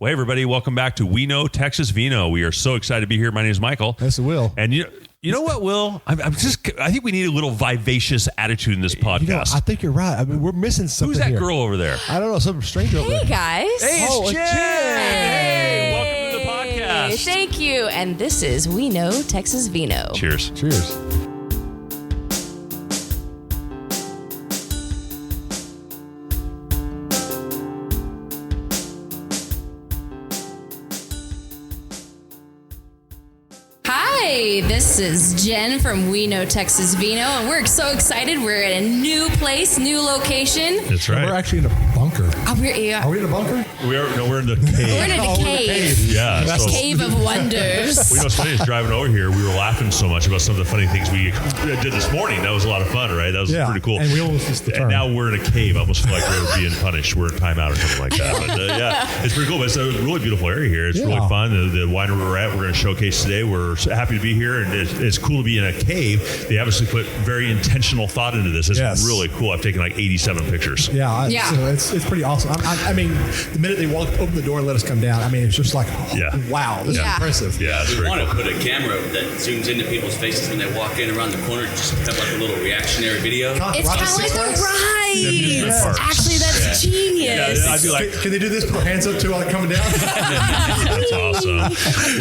Well, hey, everybody, welcome back to We Know Texas Vino. We are so excited to be here. My name is Michael. That's Will. And you know what, Will? I think we need a little vivacious attitude in this podcast. I think you're right. I mean, we're missing something. Who's that here. girl over there? I don't know. Some stranger over there. Hey, guys. Hey, it's Jen. Hey. Welcome to the podcast. Thank you. And this is We Know Texas Vino. Cheers. Cheers. Hi, this is Jen from We Know Texas Vino, and we're so excited. We're at a new place, new location. That's right. We're actually in a bunker. Are we in a bunker? We're in the cave. We're in a cave. Yeah. So, cave of wonders. Well, you know what's funny is driving over here, we were laughing so much about some of the funny things we did this morning. That was a lot of fun, right? That was pretty cool. And we almost missed the turn. And now we're in a cave. I almost feel like we're being punished. We're in timeout or something like that. But yeah, it's pretty cool. But it's a really beautiful area here. It's really fun. The winery we're at, we're going to showcase today. We're so happy to be here, and it's cool to be in a cave. They obviously put very intentional thought into this. It's really cool. I've taken like 87 pictures. Yeah. So it's pretty awesome. I mean, the minute they opened the door and let us come down, I mean, it's just like, wow, this is impressive. Yeah, we want to put a camera that zooms into people's faces when they walk in around the corner, just have like a little reactionary video. It's kind of like a ride. Yeah. Actually, that's genius. I'd be like, can they do this? Put hands up too while they're coming down? that's awesome. Well,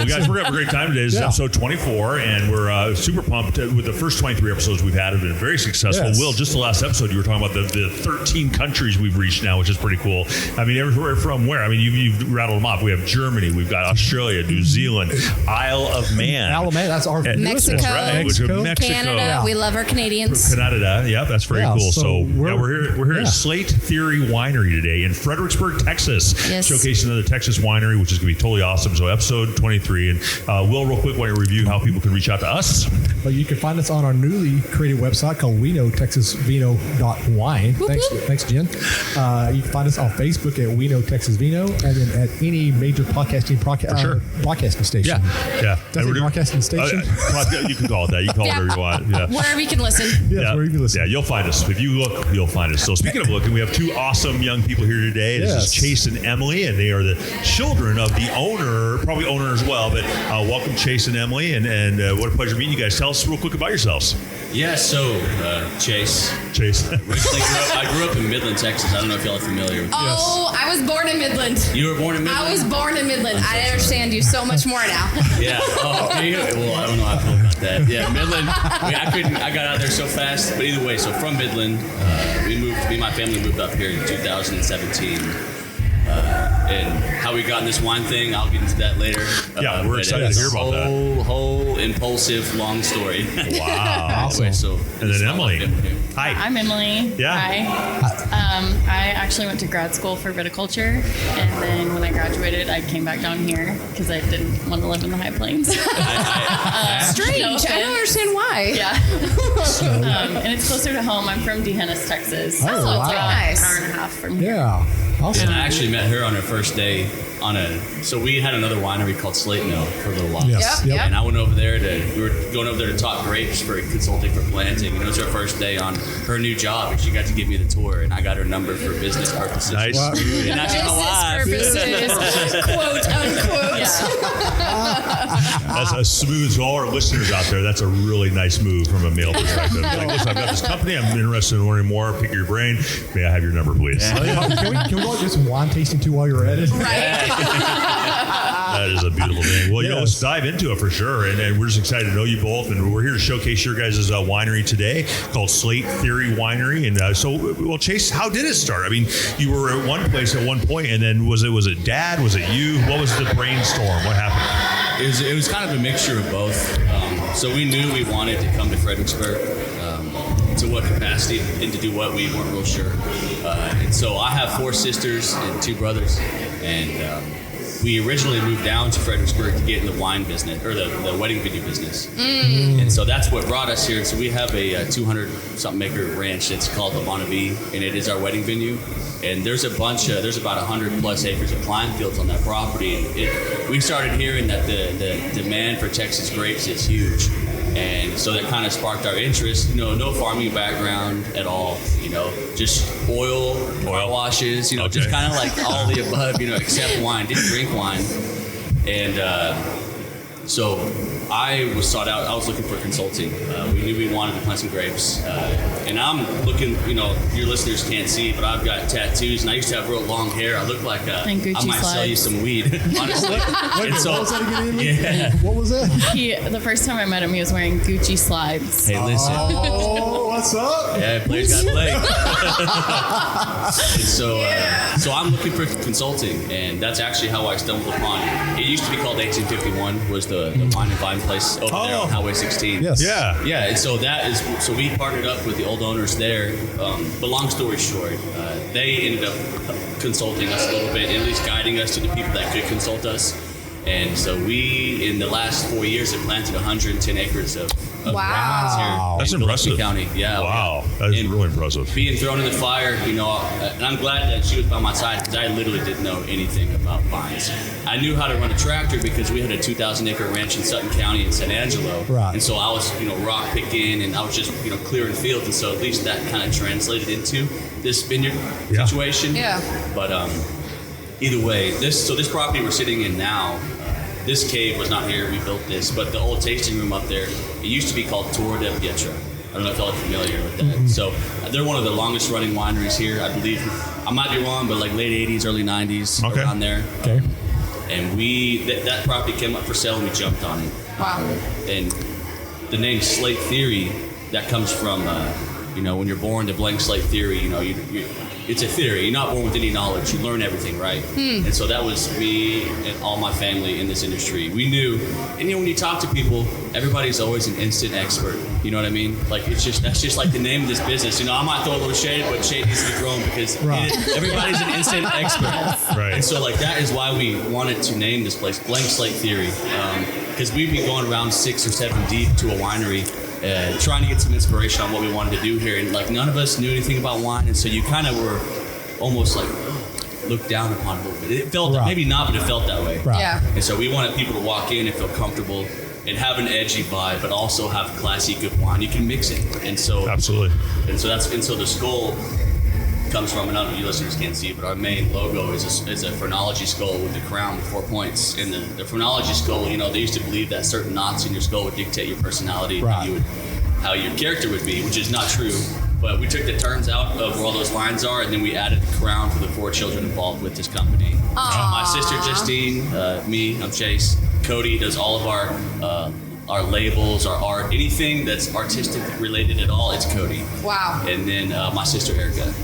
guys, we're going to have a great time today. This is episode 24, and we're super pumped with the first 23 episodes we've had have been very successful. Yes. Will, just the last episode, you were talking about the 13 countries we've reached now, which is pretty cool. I mean, everywhere from where? I mean, you've rattled them off. We have Germany, we've got Australia, New Zealand, Isle of Man. Isle of Man, that's our Mexico, Mexico. Canada. We love our Canadians. Canada, that's very cool. So we're here at Slate Theory Winery today in Fredericksburg, Texas, showcasing another Texas winery, which is going to be totally awesome. So episode 23, and Will, real quick, why don't you review how people can reach out to us? Well, you can find us on our newly created website called WeKnowTexasVino.wine. Thanks, Jen. You can find us on Facebook at We Know Texas Vino, and then at any major broadcasting station. Yeah. Does it broadcasting station? You can call it that. You can call it whatever you want. Yeah. Wherever you can listen. Wherever you can listen. Yeah, you'll find us. If you look, you'll find us. So speaking of looking, we have two awesome young people here today. This is Chase and Emily, and they are the children of the owner, probably owner as well. But welcome, Chase and Emily, and what a pleasure meeting you guys. Tell us real quick about yourselves. Yeah, so Chase. I grew up in Midland, Texas. I don't know if y'all are familiar. Oh, I was born in Midland. You were born in Midland? I was born in Midland. I understand you so much more now. Yeah. Oh, well, I don't know how I feel about that. Yeah, Midland. I got out there so fast. But either way, so from Midland, me and my family moved up here in 2017. And how we got in this wine thing, I'll get into that later. Yeah, we're excited to hear about that. Whole impulsive, long story. Wow. Awesome. And then Emily. Hi. I'm Emily. Yeah. Hi. I actually went to grad school for viticulture, and then when I graduated, I came back down here because I didn't want to live in the high plains. Strange. I don't understand why. Yeah. And it's closer to home. I'm from D'Hanis, Texas. Oh, so it's nice. an hour and a half from here. Yeah. Awesome. And I actually met her on her first day so we had another winery called Slate for a little while. Yes. Yep. And I went over there we were going over there to talk grapes for consulting for planting. And it was her first day on her new job, and she got to give me the tour, and I got her number for business purposes. Nice. Wow. And now she's my wife. Purposes, quote unquote. That's a smooth. To all our listeners out there, that's a really nice move from a male perspective. Like, listen, I've got this company. I'm interested in learning more. Pick your brain. May I have your number, please? Can we go do some wine tasting too while you're at it? Right. That is a beautiful thing. Well, let's dive into it for sure. And we're just excited to know you both. And we're here to showcase your guys' winery today called Slate Theory Winery. And Chase, how did it start? I mean, you were at one place at one point, and then was it Dad? Was it you? What was the brainstorm? What happened? It was kind of a mixture of both. So we knew we wanted to come to Fredericksburg. To what capacity and to do what, we weren't real sure. And so I have 4 sisters and 2 brothers, and we originally moved down to Fredericksburg to get in the wine business, or the wedding venue business. And so that's what brought us here. So we have a 200-something acre ranch that's called La Bonavie, and it is our wedding venue. And there's there's about 100 plus acres of climb fields on that property. And we started hearing that the demand for Texas grapes is huge. And so that kind of sparked our interest. No farming background at all. Just oil washes. Just kind of like all the above. Except wine. Didn't drink wine. And so I was sought out. I was looking for consulting. We knew we wanted to plant some grapes, and I'm looking. Your listeners can't see, but I've got tattoos, and I used to have real long hair. I look like I might sell you some weed, honestly. What was that again? Yeah. What was that? The first time I met him, he was wearing Gucci slides. Hey, listen. Oh, what's up? Yeah, players got to play. And so I'm looking for consulting, and that's actually how I stumbled upon it. It used to be called 1851, was the wine and vine place over there on Highway 16. Yes. Yeah, and so so we partnered up with the old owners there. But long story short, they ended up consulting us a little bit, at least guiding us to the people that could consult us. And so we, in the last 4 years, have planted 110 acres of Wow. here That's in impressive. County. Yeah. Wow. That is And really impressive. Being thrown in the fire, and I'm glad that she was by my side because I literally didn't know anything about vines. I knew how to run a tractor because we had a 2,000-acre ranch in Sutton County in San Angelo. Right. And so I was, rock picking and I was just, clearing fields. And so at least that kind of translated into this vineyard situation. Yeah. But either way, this property we're sitting in now, this cave was not here. We built this, but the old tasting room up there, it used to be called Torre del Pietra. I don't know if y'all are familiar with that. Mm-hmm. So they're one of the longest running wineries here, I believe. I might be wrong, but like late 80s, early 90s, around there. Okay. And that property came up for sale and we jumped on it. Wow. And the name Slate Theory, that comes from, when you're born, the blank slate theory, it's a theory. You're not born with any knowledge. You learn everything, right? And so that was me and all my family in this industry. We knew, and when you talk to people, everybody's always an instant expert. You know what I mean? Like that's just like the name of this business. I might throw a little shade, but shade needs to be thrown because everybody's an instant expert. Right. And so that is why we wanted to name this place Blank Slate Theory, because we'd be going around 6 or 7 deep to a winery. Trying to get some inspiration on what we wanted to do here, and none of us knew anything about wine, and so you kind of were almost looked down upon a little bit. It felt maybe not, but it felt that way. Right. Yeah. And so we wanted people to walk in and feel comfortable and have an edgy vibe, but also have classy, good wine. You can mix it, and so Absolutely. and so the skull comes from, and I don't know, you listeners can't see it, but our main logo is a phrenology skull with the crown with 4 points. And the phrenology skull, they used to believe that certain knots in your skull would dictate your personality, how your character would be, which is not true. But we took the turns out of where all those lines are, and then we added the crown for the 4 children involved with this company. My sister Justine, me, I'm Chase. Cody does all of our labels, our art, anything that's artistic related at all, it's Cody. Wow. And then my sister Erica.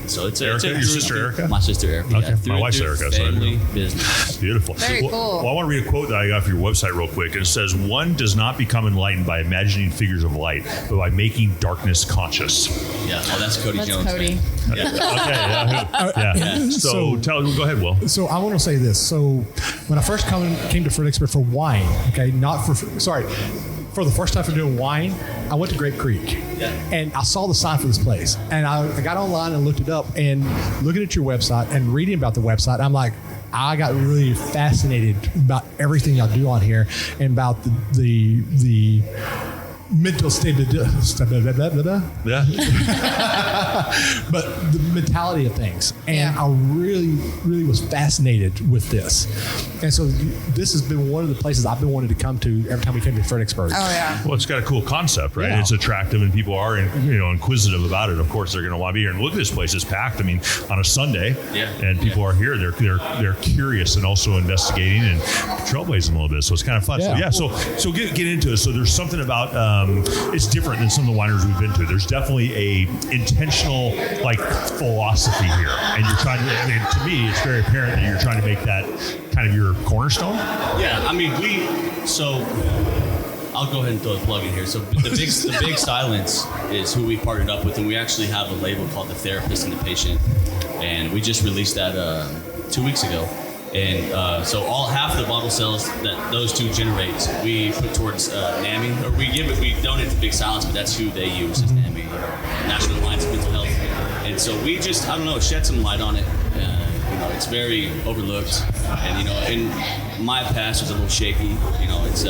So it's Erica, your sister Erica? My sister Erica. Okay. Yeah, My wife's Erica. Family business. Beautiful. Very cool. Well, I want to read a quote that I got from your website real quick. It says, "One does not become enlightened by imagining figures of light, but by making darkness conscious." Yeah, that's Cody That's Jones. Cody. Okay, yeah. So go ahead, Will. So I want to say this. So when I first came to Fredericksburg for wine, for the first time for doing wine, I went to Grape Creek, and I saw the sign for this place, and I got online and looked it up, and looking at your website and reading about the website, I'm like, I got really fascinated about everything y'all do on here and about the mental state of Yeah. but the mentality of things. And I really, really was fascinated with this. And so this has been one of the places I've been wanting to come to every time we came to Fredericksburg. Oh, yeah. Well, it's got a cool concept, right? Yeah. It's attractive, and people are, inquisitive about it. Of course, they're going to want to be here. And look at this place; it's packed. I mean, on a Sunday, and people are here. They're curious and also investigating and trailblazing a little bit. So it's kind of fun. Yeah. So get into it. So there's something about it's different than some of the wineries we've been to. There's definitely a intentional philosophy here, and you're trying to. I mean, to me, it's very apparent that you're trying to make that kind of your cornerstone. Yeah, I mean, I'll go ahead and throw a plug in here. So the Big Silence is who we partnered up with, and we actually have a label called The Therapist and the Patient, and we just released that 2 weeks ago. And so half the bottle sales that those two generate, we put towards NAMI, or we donate to Big Silence, but that's who they use as NAMI, National Alliance of Mental Health. And so we just, shed some light on it. It's very overlooked, and in my past was a little shaky. It's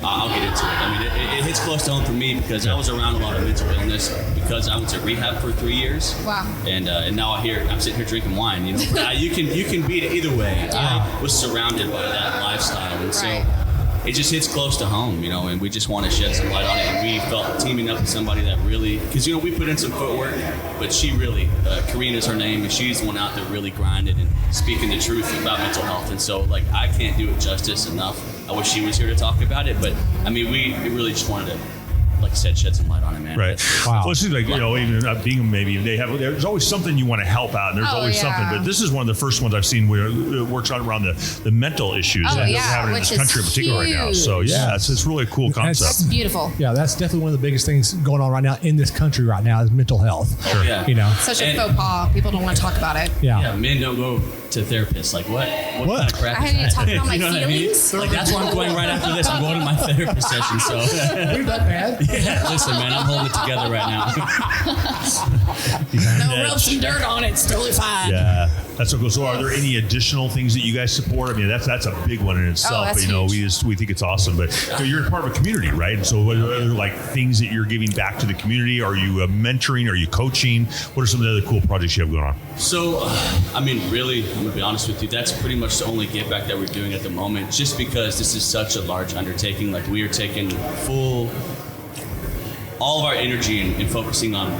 I'll get into it. I mean, it hits close to home for me because I was around a lot of mental illness because I was at rehab for 3 years. Wow. And now I'm sitting here drinking wine, you know. But you can beat it either way. I was surrounded by that lifestyle, and so it just hits close to home, you know. And we just want to shed some light on it. And we felt teaming up with somebody that really, because you know we put in some footwork, but she really, Karina's her name, and she's the one out there really grinding and speaking the truth about mental health. And so like I can't do it justice enough. I wish she was here to talk about it, but I mean we really just wanted to, like I said, shed some light on it, man. Right. Wow. Well, it seems like, you know, even being maybe there's always something you want to help out, and there's always something. But this is one of the first ones I've seen where it works on around the mental issues that we're having in this country in particular right now. So it's really a cool concept. That's beautiful. Yeah, that's definitely one of the biggest things going on right now in this country right now is mental health. Sure. Yeah. You know. Such a faux pas. People don't want to talk about it. Yeah. Men don't go to therapists. Like what? What kind of crap? I is had to that? talk about my You know what I mean? feelings. Like that's where I'm going right after this. I'm going to my therapist session. So We're that bad. yeah, listen, man, I'm holding it together right now. No, rub some dirt on it. It's totally fine. Yeah, that's so cool. So, are there any additional things that you guys support? I mean, that's a big one in itself. that's But, you know, huge. we think it's awesome. But you know, you're part of a community, right? And so, what are there like things that you're giving back to the community? Are you mentoring? Are you coaching? What are some of the other cool projects you have going on? So, I mean, really, I'm gonna be honest with you. That's pretty much the only give back that we're doing at the moment. Just because this is such a large undertaking, like we are taking all of our energy and focusing on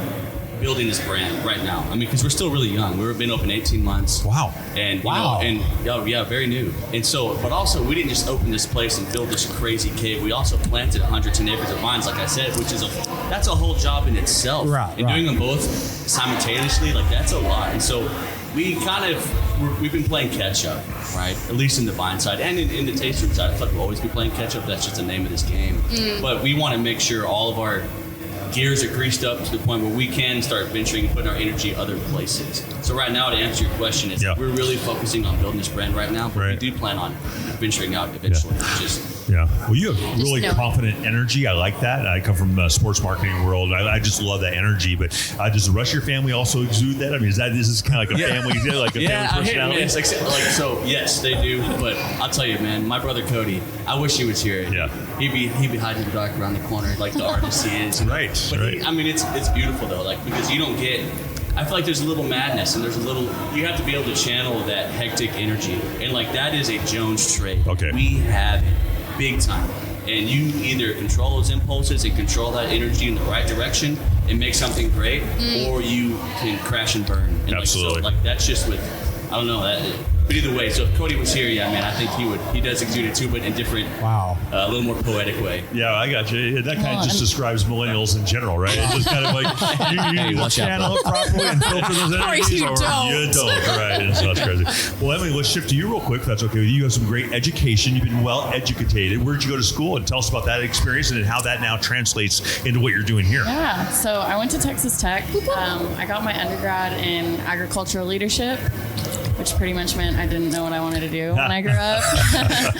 building this brand right now. I mean, because we're still really young. We've been open 18 months. Wow. And very new. And so, but also we didn't just open this place and build this crazy cave. We also planted 110 acres of vines, like I said, which is that's a whole job in itself. Right. And doing them both simultaneously, like that's a lot. And so we've been playing catch up, right? At least in the vine side and in the tasting side. I feel like we'll always be playing catch up. That's just the name of this game. But we want to make sure all of our gears are greased up to the point where we can start venturing and putting our energy other places. So right now, to answer your question, we're really focusing on building this brand right now, but we do plan on venturing out eventually. Well, you have really confident energy. I like that. I come from the sports marketing world. I just love that energy. But does the rest of your family also exude that? I mean, this is kind of like a family, family personality? It's like so. Yes, they do. But I'll tell you, man, my brother Cody, I wish he was here. Yeah. He'd be hiding in the dark around the corner like the artist he is. Right. But I mean, it's beautiful though, like because you don't get. I feel like there's a little madness and there's a little. You have to be able to channel that hectic energy, and like that is a Jones trait. Okay. We have it big time, and you either control those impulses and control that energy in the right direction and make something great, or you can crash and burn. And absolutely. Like that's just with. I don't know that. But either way, so if Cody was here, I think he does exude it too, but in different, a little more poetic way. Yeah, I got you. That kind of just describes millennials in general, right? It's just kind of like you channel it properly and filter those energies, you don't. You don't, right? And so that's crazy. Well, Emily, let's shift to you real quick, if that's okay with you. You have some great education. You've been well educated. Where did you go to school? And tell us about that experience and how that now translates into what you're doing here. Yeah, so I went to Texas Tech. I got my undergrad in agricultural leadership, which pretty much meant I didn't know what I wanted to do when I grew up.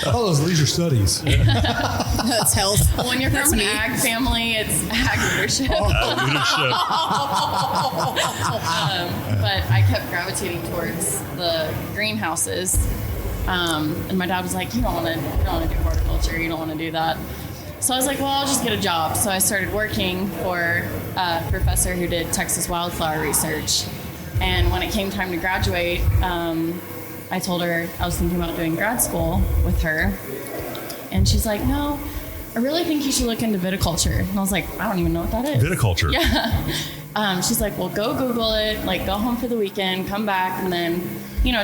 Oh, those leisure studies. That's health. When you're from an ag family, it's ag leadership. But I kept gravitating towards the greenhouses. And my dad was like, you don't want to do horticulture. You don't want to do that. So I was like, well, I'll just get a job. So I started working for a professor who did Texas wildflower research. And when it came time to graduate, I told her I was thinking about doing grad school with her. And she's like, no, I really think you should look into viticulture. And I was like, I don't even know what that is. Viticulture? Yeah. She's like, well, go Google it, like go home for the weekend, come back, and then,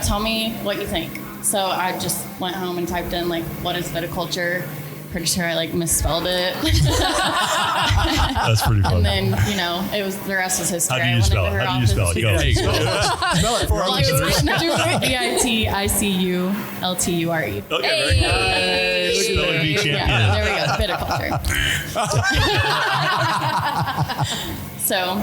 tell me what you think. So I just went home and typed in, like, what is viticulture? Pretty sure I misspelled it. That's pretty funny. And then, it was the rest was history. How do you spell it? How do you spell it? Go. There you go. Spell it for our listeners. Viticulture. Okay, very good. Spelling bee champion. Yeah, there we go. Viticulture. So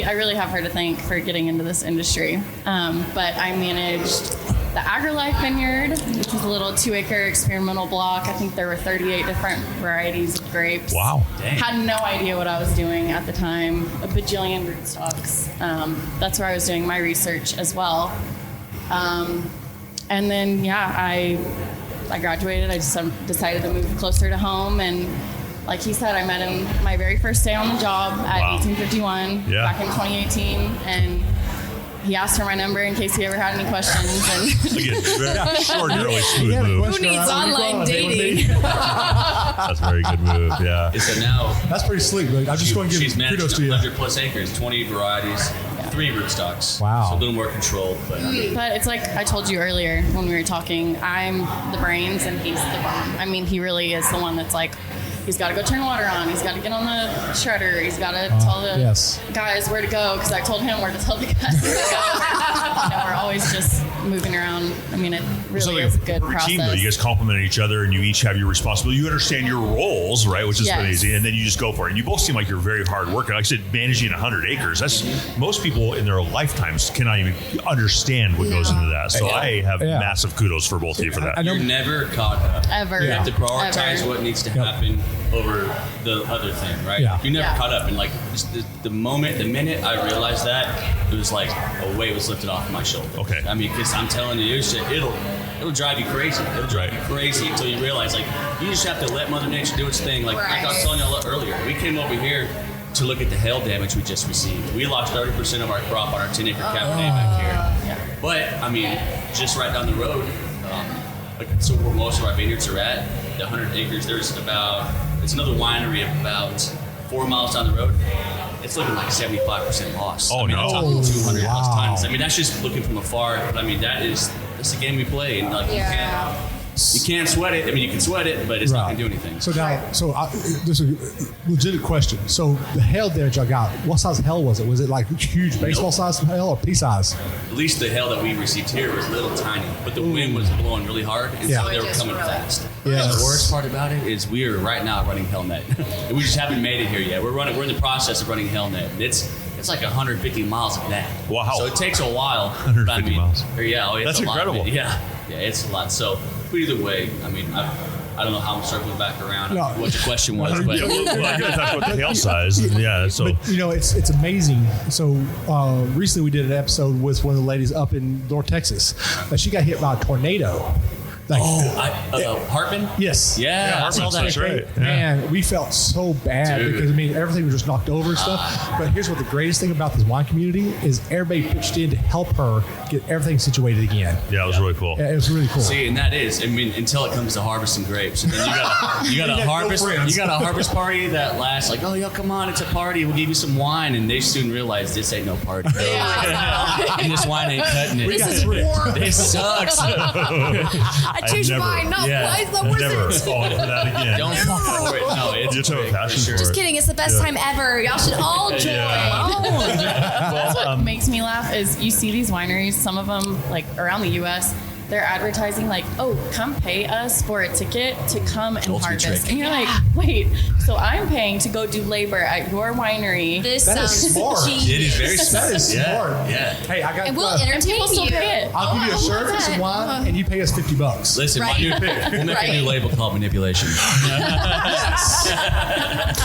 I really have her to thank for getting into this industry. But I managed the AgriLife Vineyard, which was a little 2-acre experimental block. I think there were 38 different varieties of grapes. Wow. Dang. Had no idea what I was doing at the time. A bajillion rootstocks. That's where I was doing my research as well. And then, I I graduated, I just decided to move closer to home. And like he said, I met him my very first day on the job at 1851 back in 2018. And he asked for my number in case he ever had any questions. And Again, very extraordinarily smooth move. Who needs online dating? That's a very good move. Yeah. And so now That's pretty sleek. But I'm just going to she's give managed kudos to you. 100 plus acres, 20 varieties, 3 rootstocks. Wow. So a little more controlled, but I mean, But it's like I told you earlier when we were talking, I'm the brains and he's the bum. I mean, he really is the one that's like, he's got to go turn water on. He's got to get on the shredder. He's got to tell the guys where to go because I told him where to tell the guys where to go. We're always just moving around. I mean, it really is a good process. Team, though, you guys complement each other and you each have your responsibility. You understand your roles, right? Which is amazing. And then you just go for it. And you both seem like you're very hard working. Like I said, managing 100 acres. That's most people in their lifetimes cannot even understand what goes into that. So I have massive kudos for both of you for that. you're never caught up. Ever. You have to prioritize Ever. what needs to happen over the other thing, right? Yeah. You're never caught up. And like just the minute I realized that, it was like a weight was lifted off my shoulder. Okay. I mean, because I'm telling you, it'll drive you crazy. It'll drive you crazy until you realize, like, you just have to let Mother Nature do its thing. Like I was telling you earlier, we came over here to look at the hail damage we just received. We lost 30% of our crop on our 10-acre Cabernet back here. Yeah. But, I mean, just right down the road, so where most of our vineyards are at, the 100 acres, it's another winery about 4 miles down the road. It's looking like 75% loss. Oh, I mean, no. I'm talking 200 plus tons. I mean, that's just looking from afar. But I mean, that's the game we play. And like, you can't sweat it. I mean, you can sweat it, but it's not going to do anything. So now, this is a legit question. So the hail damage I got, what size hail was it? Was it like huge baseball size hail or pea size? At least the hail that we received here was little tiny, but the wind was blowing really hard, and so they were coming fast. Yeah. And the worst part about it is we are right now running Hellnet. And we just haven't made it here yet. We're in the process of running Hellnet. And it's like 150 miles of net. Wow. So it takes a while. 150 miles. Yeah, it's That's a lot. incredible. Yeah, it's a lot. So, but either way, I mean, I don't know how I'm circling back around what the question was, but Well, I gotta talk about the hail size. Yeah, so But it's amazing. So recently we did an episode with one of the ladies up in North Texas. She got hit by a tornado. Like, Hartman? yes. Yeah, I saw that. that's right. Yeah. Man, we felt so bad Dude. because everything was just knocked over and stuff. But here's what the greatest thing about this wine community is: everybody pitched in to help her get everything situated again. Yeah, it was really cool. Yeah, it was really cool. See, and that is, I mean, until it comes to harvesting grapes, and then you got a harvest party that lasts like, oh, yo, come on, it's a party. We'll give you some wine, and they soon realize this ain't no party. And this wine ain't cutting it. This is war. This sucks. I changed never- mine. No, yeah. why is that Never worth it? fall for that again. Don't fall for it. No, it's You just have a great, passion for sure. for it. Just kidding. It's the best time ever. Y'all should all join. Yeah. That's what makes me laugh is you see these wineries, some of them like around the U.S., they're advertising like, oh, come pay us for a ticket to come and Ultimate harvest. trick. And you're like, wait, so I'm paying to go do labor at your winery. This That is sounds smart. genius. It is very smart. That is Yeah, smart. yeah. Hey, I got. And we'll And entertain people still you. pay it. I'll give you a I shirt, love some that. wine, and you pay us $50. Listen, Right. we'll make a new label called Manipulation.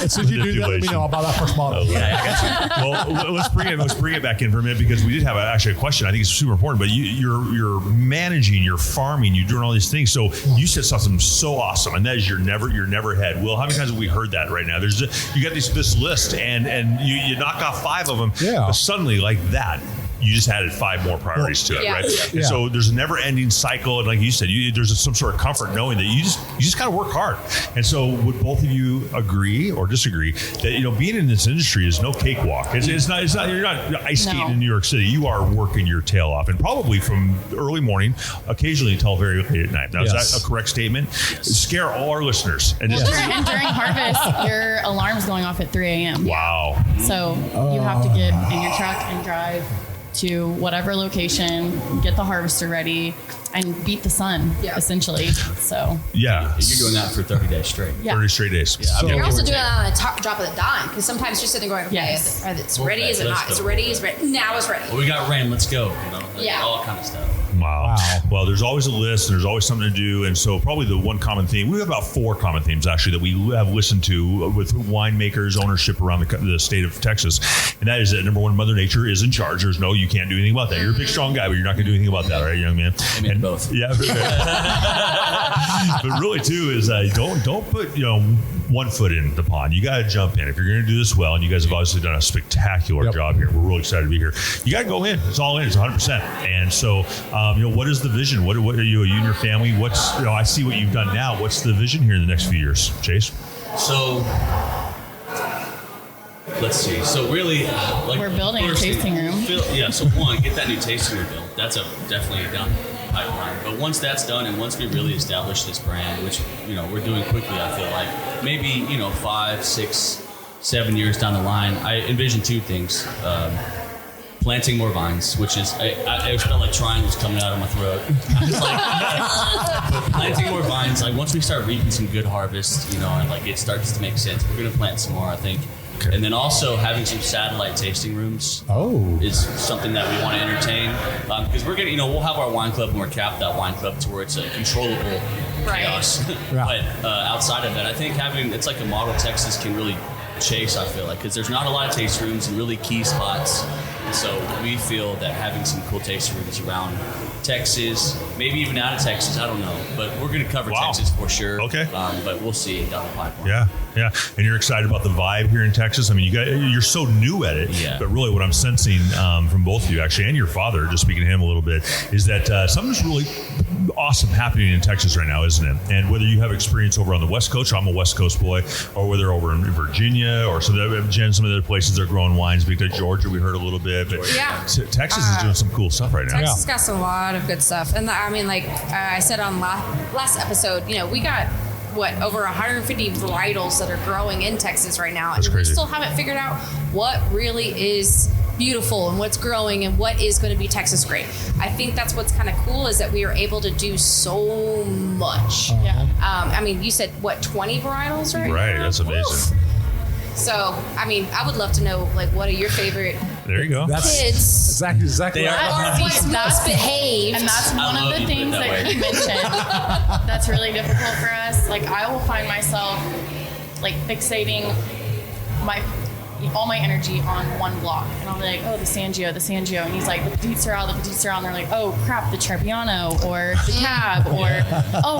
As soon as you do that, let me know. I'll buy that first bottle. Well, let's bring it back in for a minute because we did have actually a question. I think it's super important. But you're managing, you're farming, you're doing all these things. So you said something so awesome, and that is you're never head. Will, how many times have we heard that right now? You got this list, and you knock off 5 of them. Yeah. But suddenly, like that, you just added 5 more priorities to it, Yeah. right? Yeah. And so there's a never-ending cycle, and like you said, there's some sort of comfort knowing that you just got to work hard. And so, would both of you agree or disagree that being in this industry is no cakewalk? It's not. You're not ice skating in New York City. You are working your tail off, and probably from early morning, occasionally until very late at night. Now, is that a correct statement? Scare all our listeners. And Well, during harvest, your alarm's going off at 3 a.m. wow. So you have to get in your truck and drive to whatever location, get the harvester ready, and beat the sun, essentially. So Yeah. You're doing that for 30 days straight. yeah. 30 straight days. Yeah, You're also doing it on a drop of the dime because sometimes you're sitting there going, okay, Yes. it's ready, is it Let's not? It's go. ready, is ready. Now it's ready. Well, we got rain. Let's go. Yeah. All kind of stuff. Wow. Wow. Well, there's always a list and there's always something to do. And so probably the one common theme, we have about 4 common themes actually that we have listened to with winemakers, ownership around the state of Texas. And that is that number 1, Mother Nature is in charge. You can't do anything about that. You're a big, strong guy, but you're not going to do anything about that, right, young man? I mean, both. Yeah. But really, too, is don't put one foot in the pond. You got to jump in if you're going to do this well. And you guys have obviously done a spectacular job here. We're really excited to be here. You got to go in. It's all in. It's 100%. And so, what is the vision? What are you and your family? What's I see what you've done now. What's the vision here in the next few years, Chase? So let's see. So really, We're building a tasting room. So one, get that new tasting room built. That's definitely a down pipeline. But once that's done, and once we really establish this brand, which we're doing quickly, I feel like maybe 5, 6, 7 years down the line, I envision two things. Planting more vines, which is I felt like triangles coming out of my throat. But planting more vines, like once we start reaping some good harvest, and like it starts to make sense, we're gonna plant some more, I think. Okay. And then also having some satellite tasting rooms is something that we want to entertain, because we're gonna we'll have our wine club and we're capped that wine club to where it's a controllable chaos. But outside of that, I think it's like a model Texas can really chase, I feel like, because there's not a lot of taste rooms in really key spots. And so we feel that having some cool tasting rooms around Texas, maybe even out of Texas, I don't know. But we're going to cover Texas for sure. Okay. But we'll see down the pipeline. Yeah. And you're excited about the vibe here in Texas? I mean, you're so new at it. Yeah. But really what I'm sensing from both of you, actually, and your father, just speaking to him a little bit, is that something's really awesome happening in Texas right now, isn't it? And whether you have experience over on the West Coast, I'm a West Coast boy, or whether over in Virginia or some of the other places they're growing wines. Because Georgia, we heard a little bit. But Texas is doing some cool stuff right now. Texas got a lot of good stuff. And I mean, like I said on last episode, we got over 150 varietals that are growing in Texas right now. That's crazy. We still haven't figured out what really is beautiful and what's growing and what is going to be Texas great. I think that's what's kind of cool is that we are able to do so much. I mean, you said 20 varietals right now? Right, that's amazing. So, I mean, I would love to know, what are your favorite There you go. kids? Exactly. Or what's most behaved. And that's one of the things that he mentioned that's really difficult for us. Like, I will find myself, fixating all my energy on one block. And I'll be like, the Sangio. And he's like, the Petite Sirah. And they're like, oh, crap, the Trebbiano or the Cab. Or,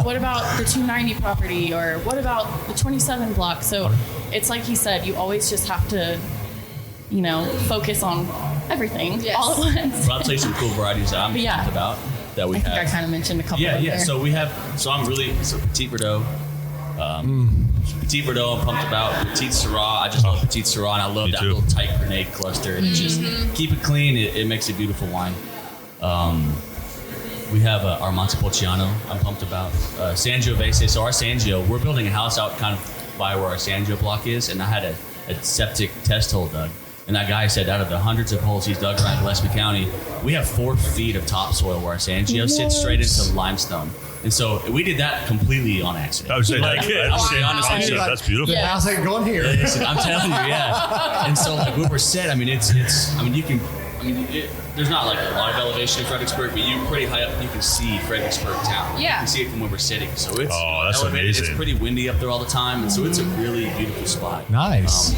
what about the 290 property? Or what about the 27 block? So it's like he said, you always just have to, focus on everything all at once. But I'll tell you some cool varieties that I'm pumped about that we have. I think I kind of mentioned a couple of them. Yeah. So I'm really Petite Verdot. Petite Verdot I'm pumped about. Petite Sirah, I just love Petite Sirah, and I love that little tight grenade cluster. And just keep it clean, it makes a beautiful wine. We have our Montepulciano I'm pumped about. Sangiovese, so our Sangio, we're building a house out kind of by where our Sangio block is, and I had a septic test hole dug. And that guy said out of the hundreds of holes he's dug around Gillespie County, we have 4 feet of topsoil where our Sangio sits straight into limestone. And so we did that completely on accident. I would say that's beautiful. Yeah. How's it going here? I'm telling you, yeah. And so when we're set, I mean, there's not a lot of elevation in Fredericksburg, but you're pretty high up. You can see Fredericksburg town. Yeah. You can see it from where we're sitting. So it's that's elevated. amazing. It's pretty windy up there all the time, and so it's a really beautiful spot. Nice.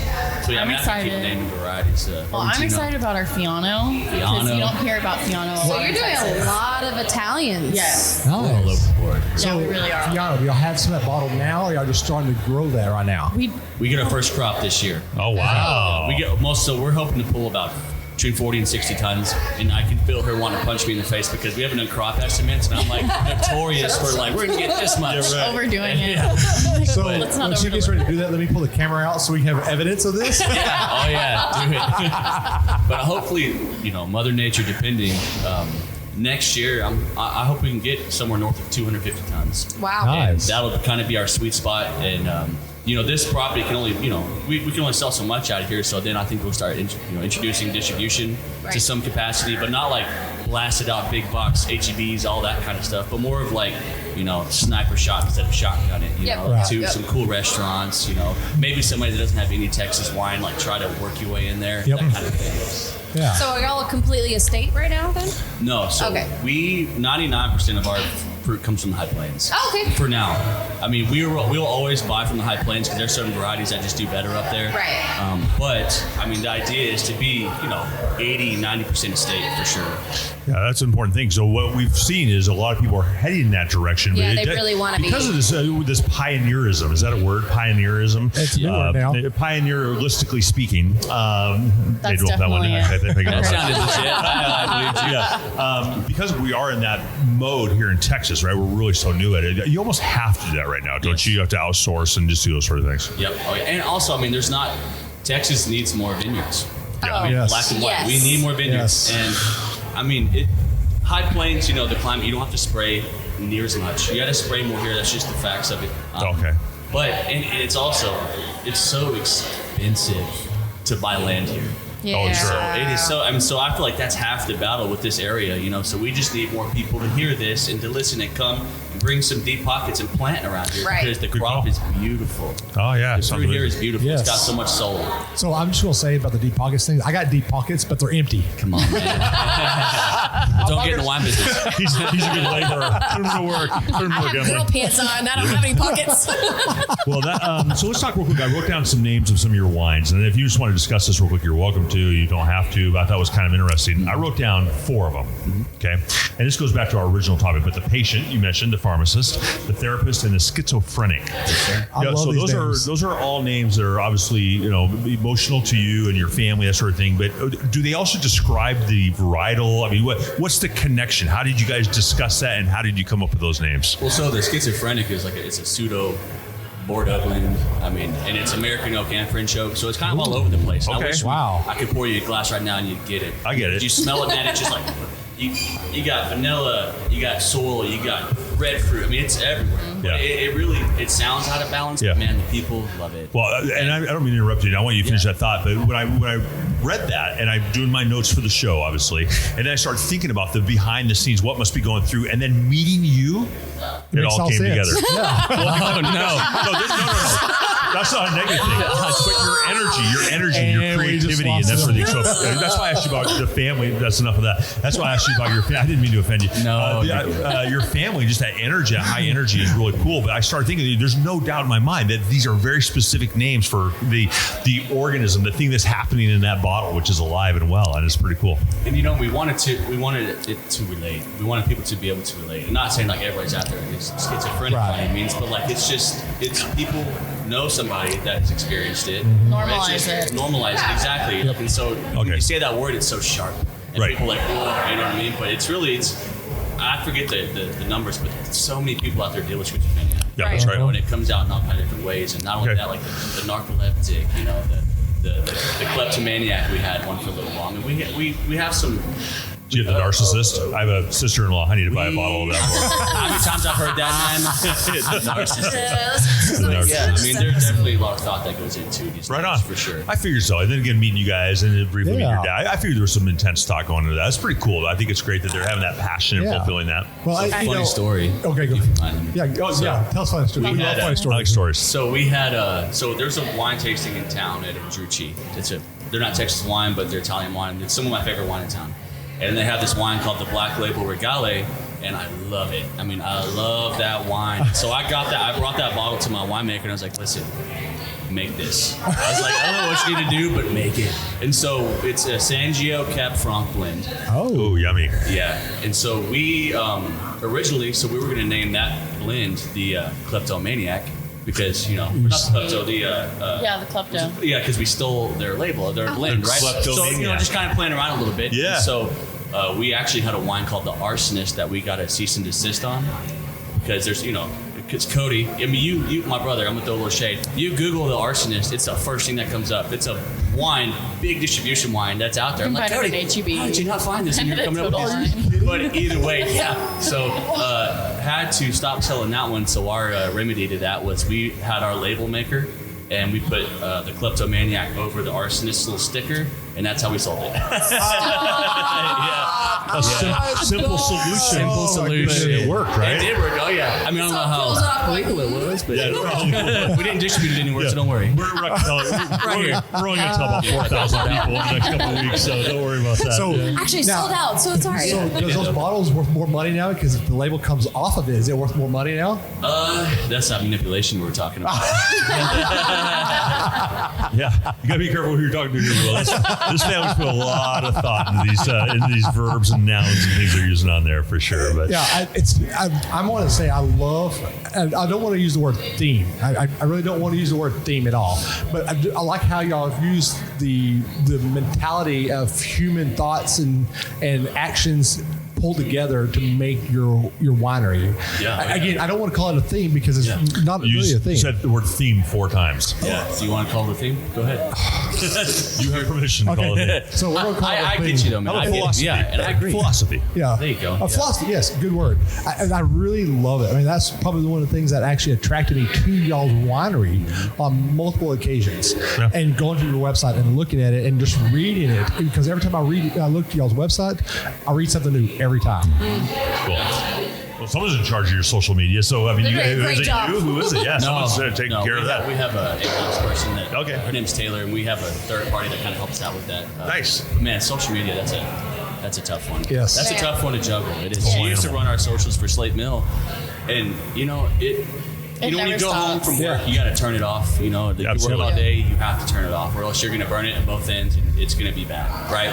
I'm excited. Keep naming varieties. I'm excited about our Fiano because you don't hear about Fiano a lot. So you're doing a lot of Italians. Yes. Nice. All over the board. Yeah, we really are. Fiano, do y'all have some at bottle now, or y'all just starting to grow that right now? We get our first crop this year. Oh wow. So we're hoping to pull about between 40 and 60 tons, and I can feel her want to punch me in the face because we haven't done crop estimates, and I'm notorious for we're gonna get this much. Overdoing it. So Let's not when she gets ready to do that, let me pull the camera out so we can have evidence of this. Do it. But hopefully, Mother Nature depending, next year, I hope we can get somewhere north of 250 tons. Wow. Nice. That'll kind of be our sweet spot, and this property can only, we can only sell so much out of here. So then I think we'll start, introducing distribution to some capacity, but not blasted out big box HEBs, all that kind of stuff, but more of sniper shot instead of shotgun it, to some cool restaurants, maybe somebody that doesn't have any Texas wine, try to work your way in there, that kind of thing. Yeah. So are y'all completely estate right now then? No, so 99% of our fruit comes from the High Plains. Oh, okay. For now. I mean, we'll always buy from the High Plains because there's certain varieties that just do better up there. Right. But, the idea is to be, 80, 90% estate for sure. Yeah, that's an important thing. So what we've seen is a lot of people are heading in that direction. Yeah, but they really wanna be. because of this pioneerism. Is that a word? Pioneerism. It's a new word now. Pioneeristically speaking, they dropped that one. definitely I think I got That that. sounded legit. Yeah, because we are in that mode here in Texas, right? We're really so new at it. You almost have to do that right now, don't you? You have to outsource and just do those sort of things. Yep. Oh, yeah. And also, I mean, Texas needs more vineyards. Yeah. I mean, Yes. black and white. Yes. We need more vineyards. Yes. And I mean, High Plains, the climate, you don't have to spray near as much. You got to spray more here. That's just the facts of it. Okay. But, and it's so expensive to buy land here. Yeah. Oh, sure. So it is so I feel like that's half the battle with this area, so we just need more people to hear this and to listen and come and bring some deep pockets and plant around here Right. because the Good crop call. is beautiful. Oh, yeah. The fruit here is beautiful. Yes. It's got so much soul. So I'm just going to say about the deep pockets thing. I got deep pockets, but they're empty. Come on, man. Don't get in the wine business. He's a good laborer. Put him to work. Put him to I work, have girl Emily. pants on. I don't have any pockets. Well, so let's talk real quick. I wrote down some names of some of your wines, and if you just want to discuss this real quick, you're welcome to. You don't have to, but I thought it was kind of interesting. I wrote down 4 of them. Okay, and this goes back to our original topic. But the patient you mentioned, the pharmacist, the therapist, and the schizophrenic. I love so these names. those are all names that are obviously emotional to you and your family, that sort of thing. But do they also describe the varietal? I mean, what's the connection? How did you guys discuss that, and how did you come up with those names? Well, so the schizophrenic is it's a pseudo Bordeaux blend. I mean, and it's American oak and French oak, so it's kind of all over the place. Okay. I wish Wow. I could pour you a glass right now and you'd get it. I get it. You smell it, man. It's just like you got vanilla, you got soil, you got red fruit. I mean, it's everywhere. Yeah. It really sounds out of balance, Yeah. but man, the people love it. Well, and I don't mean to interrupt you. I want you to finish that thought. But when I read that, and I'm doing my notes for the show, obviously, and then I started thinking about the behind the scenes, what must be going through, and then meeting you, it Makes all came sense. together. Yeah. Oh no! No. That's not a negative thing. But your energy, your And we just creativity, and lost that sort of thing. them. So that's why I asked you about the family. That's enough of that. That's why I asked you about your family. I didn't mean to offend you. No, your family, just that energy, that high energy is really cool. But I started thinking, there's no doubt in my mind that these are very specific names for the organism, the thing that's happening in that bottle, which is alive and well, and it's pretty cool. And we wanted it to relate. We wanted people to be able to relate. I'm not saying like everybody's out there is schizophrenic by any means, but like it's people know somebody that has experienced it. Normalize it. Normalize it, exactly. And so when you say that word, it's so sharp. And Right. people are like, oh, you know what I mean? But it's I forget the numbers, but so many people out there deal with schizophrenia. Yeah, that's right. When it comes out in all kinds of different ways. And not only that, like the narcoleptic, the kleptomaniac, we had one for a little while. I mean, we have some. Do you have the narcissist? I have a sister-in-law. I need to buy a bottle of that for her. How many times I've heard that, man? Narcissist. Narcissist. Yeah, I mean, there's definitely a lot of thought that goes into these Right things, on. for sure. I figured so. And then again, meeting you guys and then briefly meeting your Yeah. dad. I figured there was some intense thought going into that. It's pretty cool. I think it's great that they're having that passion and Yeah. fulfilling that. Well, Funny story. Okay, go. Yeah, tell us a funny story. We had Funny a- story. I like stories. So we had there's a wine tasting in town at Drucci. They're not Texas wine, but they're Italian wine. It's some of my favorite wine in town. And they have this wine called the Black Label Regale, and I love it. I mean, I love that wine. So I brought that bottle to my winemaker, and I was like, listen, make this. I was like, I don't know what you need to do, but make it. And so it's a Sangio Cap Franc blend. Oh, yummy. Yeah, and so we originally, we were going to name that blend the Kleptomaniac because not the klepto, the Yeah, the klepto. yeah, because we stole their label, their blend, right? So Kleptomaniac. just kind of playing around a little bit. Yeah. So we actually had a wine called the Arsonist that we got a cease and desist on because there's because Cody, I mean you my brother, I'm gonna throw a little shade. You Google the Arsonist, it's the first thing that comes up. It's a wine, big distribution wine that's out there. I'm like, Find it Cody, at HEB. how did you not find this? And you're coming up with Total this. wine. But either way, yeah. So had to stop selling that one. So our remedy to that was we had our label maker and we put the Kleptomaniac over the Arsonist little sticker, and that's how we sold it. A simple solution. Simple solution. It worked, right? It did work. Oh yeah. I mean, I don't know how legal it was, but we didn't distribute it anywhere, so don't worry. We're only going to tell about 4,000 people in the next couple of weeks, so don't worry about that. So, Actually, now- sold out. So sorry. So does those bottles worth more money now? Because if the label comes off of it, is it worth more money now? That's that manipulation we were talking about. Yeah, you got to be careful who you're talking to here, Will. This family's put a lot of thought into these verbs and nouns and things they're using on there for sure. But yeah, I want to say I love, and I don't want to use the word theme. I really don't want to use the word theme at all. But I like how y'all have used the mentality of human thoughts and actions pulled together to make your winery. Yeah. Again, I don't want to call it a theme because it's not really a theme. You said the word theme 4 times. Yeah. So you want to call it a theme? Go ahead. You have permission to call it a theme. So we're going to call it a I theme. get you though, man. How I about get it. philosophy? Yeah, and I agree. Philosophy. Yeah. There you go. A philosophy, yes, good word. I really love it. I mean, that's probably one of the things that actually attracted me to y'all's winery on multiple occasions. Yeah. And going to your website and looking at it and just reading it, because every time I look at y'all's website, I read something new every time. Cool. Well, someone's in charge of your social media, so I mean, Great is it job. you? Who is it? Yeah, someone's taking care of that. We have a in-house person that. Okay. Her name's Taylor, and we have a third party that kind of helps out with that. Nice. Man, social media. That's a tough one. Yes. That's a tough one to juggle. It is. Whole She used to animal. run our socials for Slate Mill, and you know it. You know, when you never go home stops. from work, you got to turn it off. You know, if you work Absolutely. all day, you have to turn it off, or else you're going to burn it at both ends, and it's going to be bad, right?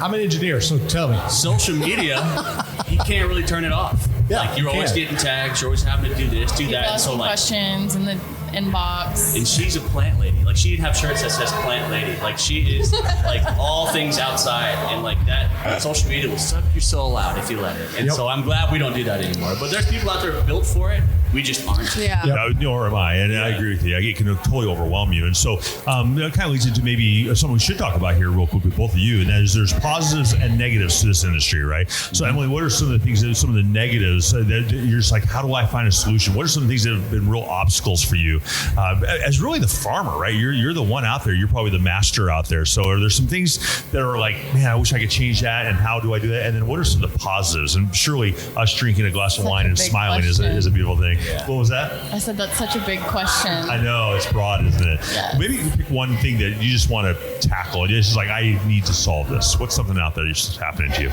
I'm an engineer, so tell me. Social media, you can't really turn it off. Yeah, like you're always can't. getting tags, you're always having to do this, do People that. And so asking like, questions in the inbox. and she's a plant lady. Like she'd have shirts that says plant lady. Like she is like all things outside, and like that social media will suck your soul out if you let it. And Yep. so I'm glad we don't do that anymore. But there's people out there built for it. We just aren't. Yeah. Yep. Nor am I, and I agree with you. It can totally overwhelm you, and so that kind of leads into maybe something we should talk about here real quick with both of you, and that is there's positives and negatives to this industry, right? So, Emily, what are some of the things, some of the negatives that you're just like, how do I find a solution? What are some of the things that have been real obstacles for you as really the farmer, right? You're the one out there. You're probably the master out there. So, are there some things that are like, man, I wish I could change that, and how do I do that? And then what are some of the positives? And surely us drinking a glass of wine and big smiling is a beautiful thing. Yeah. What was that? I said that's such a big question. I know it's broad, isn't it? Yes. Maybe you can pick one thing that you just want to tackle. It's just like, I need to solve this. What's something out there that's happening to you?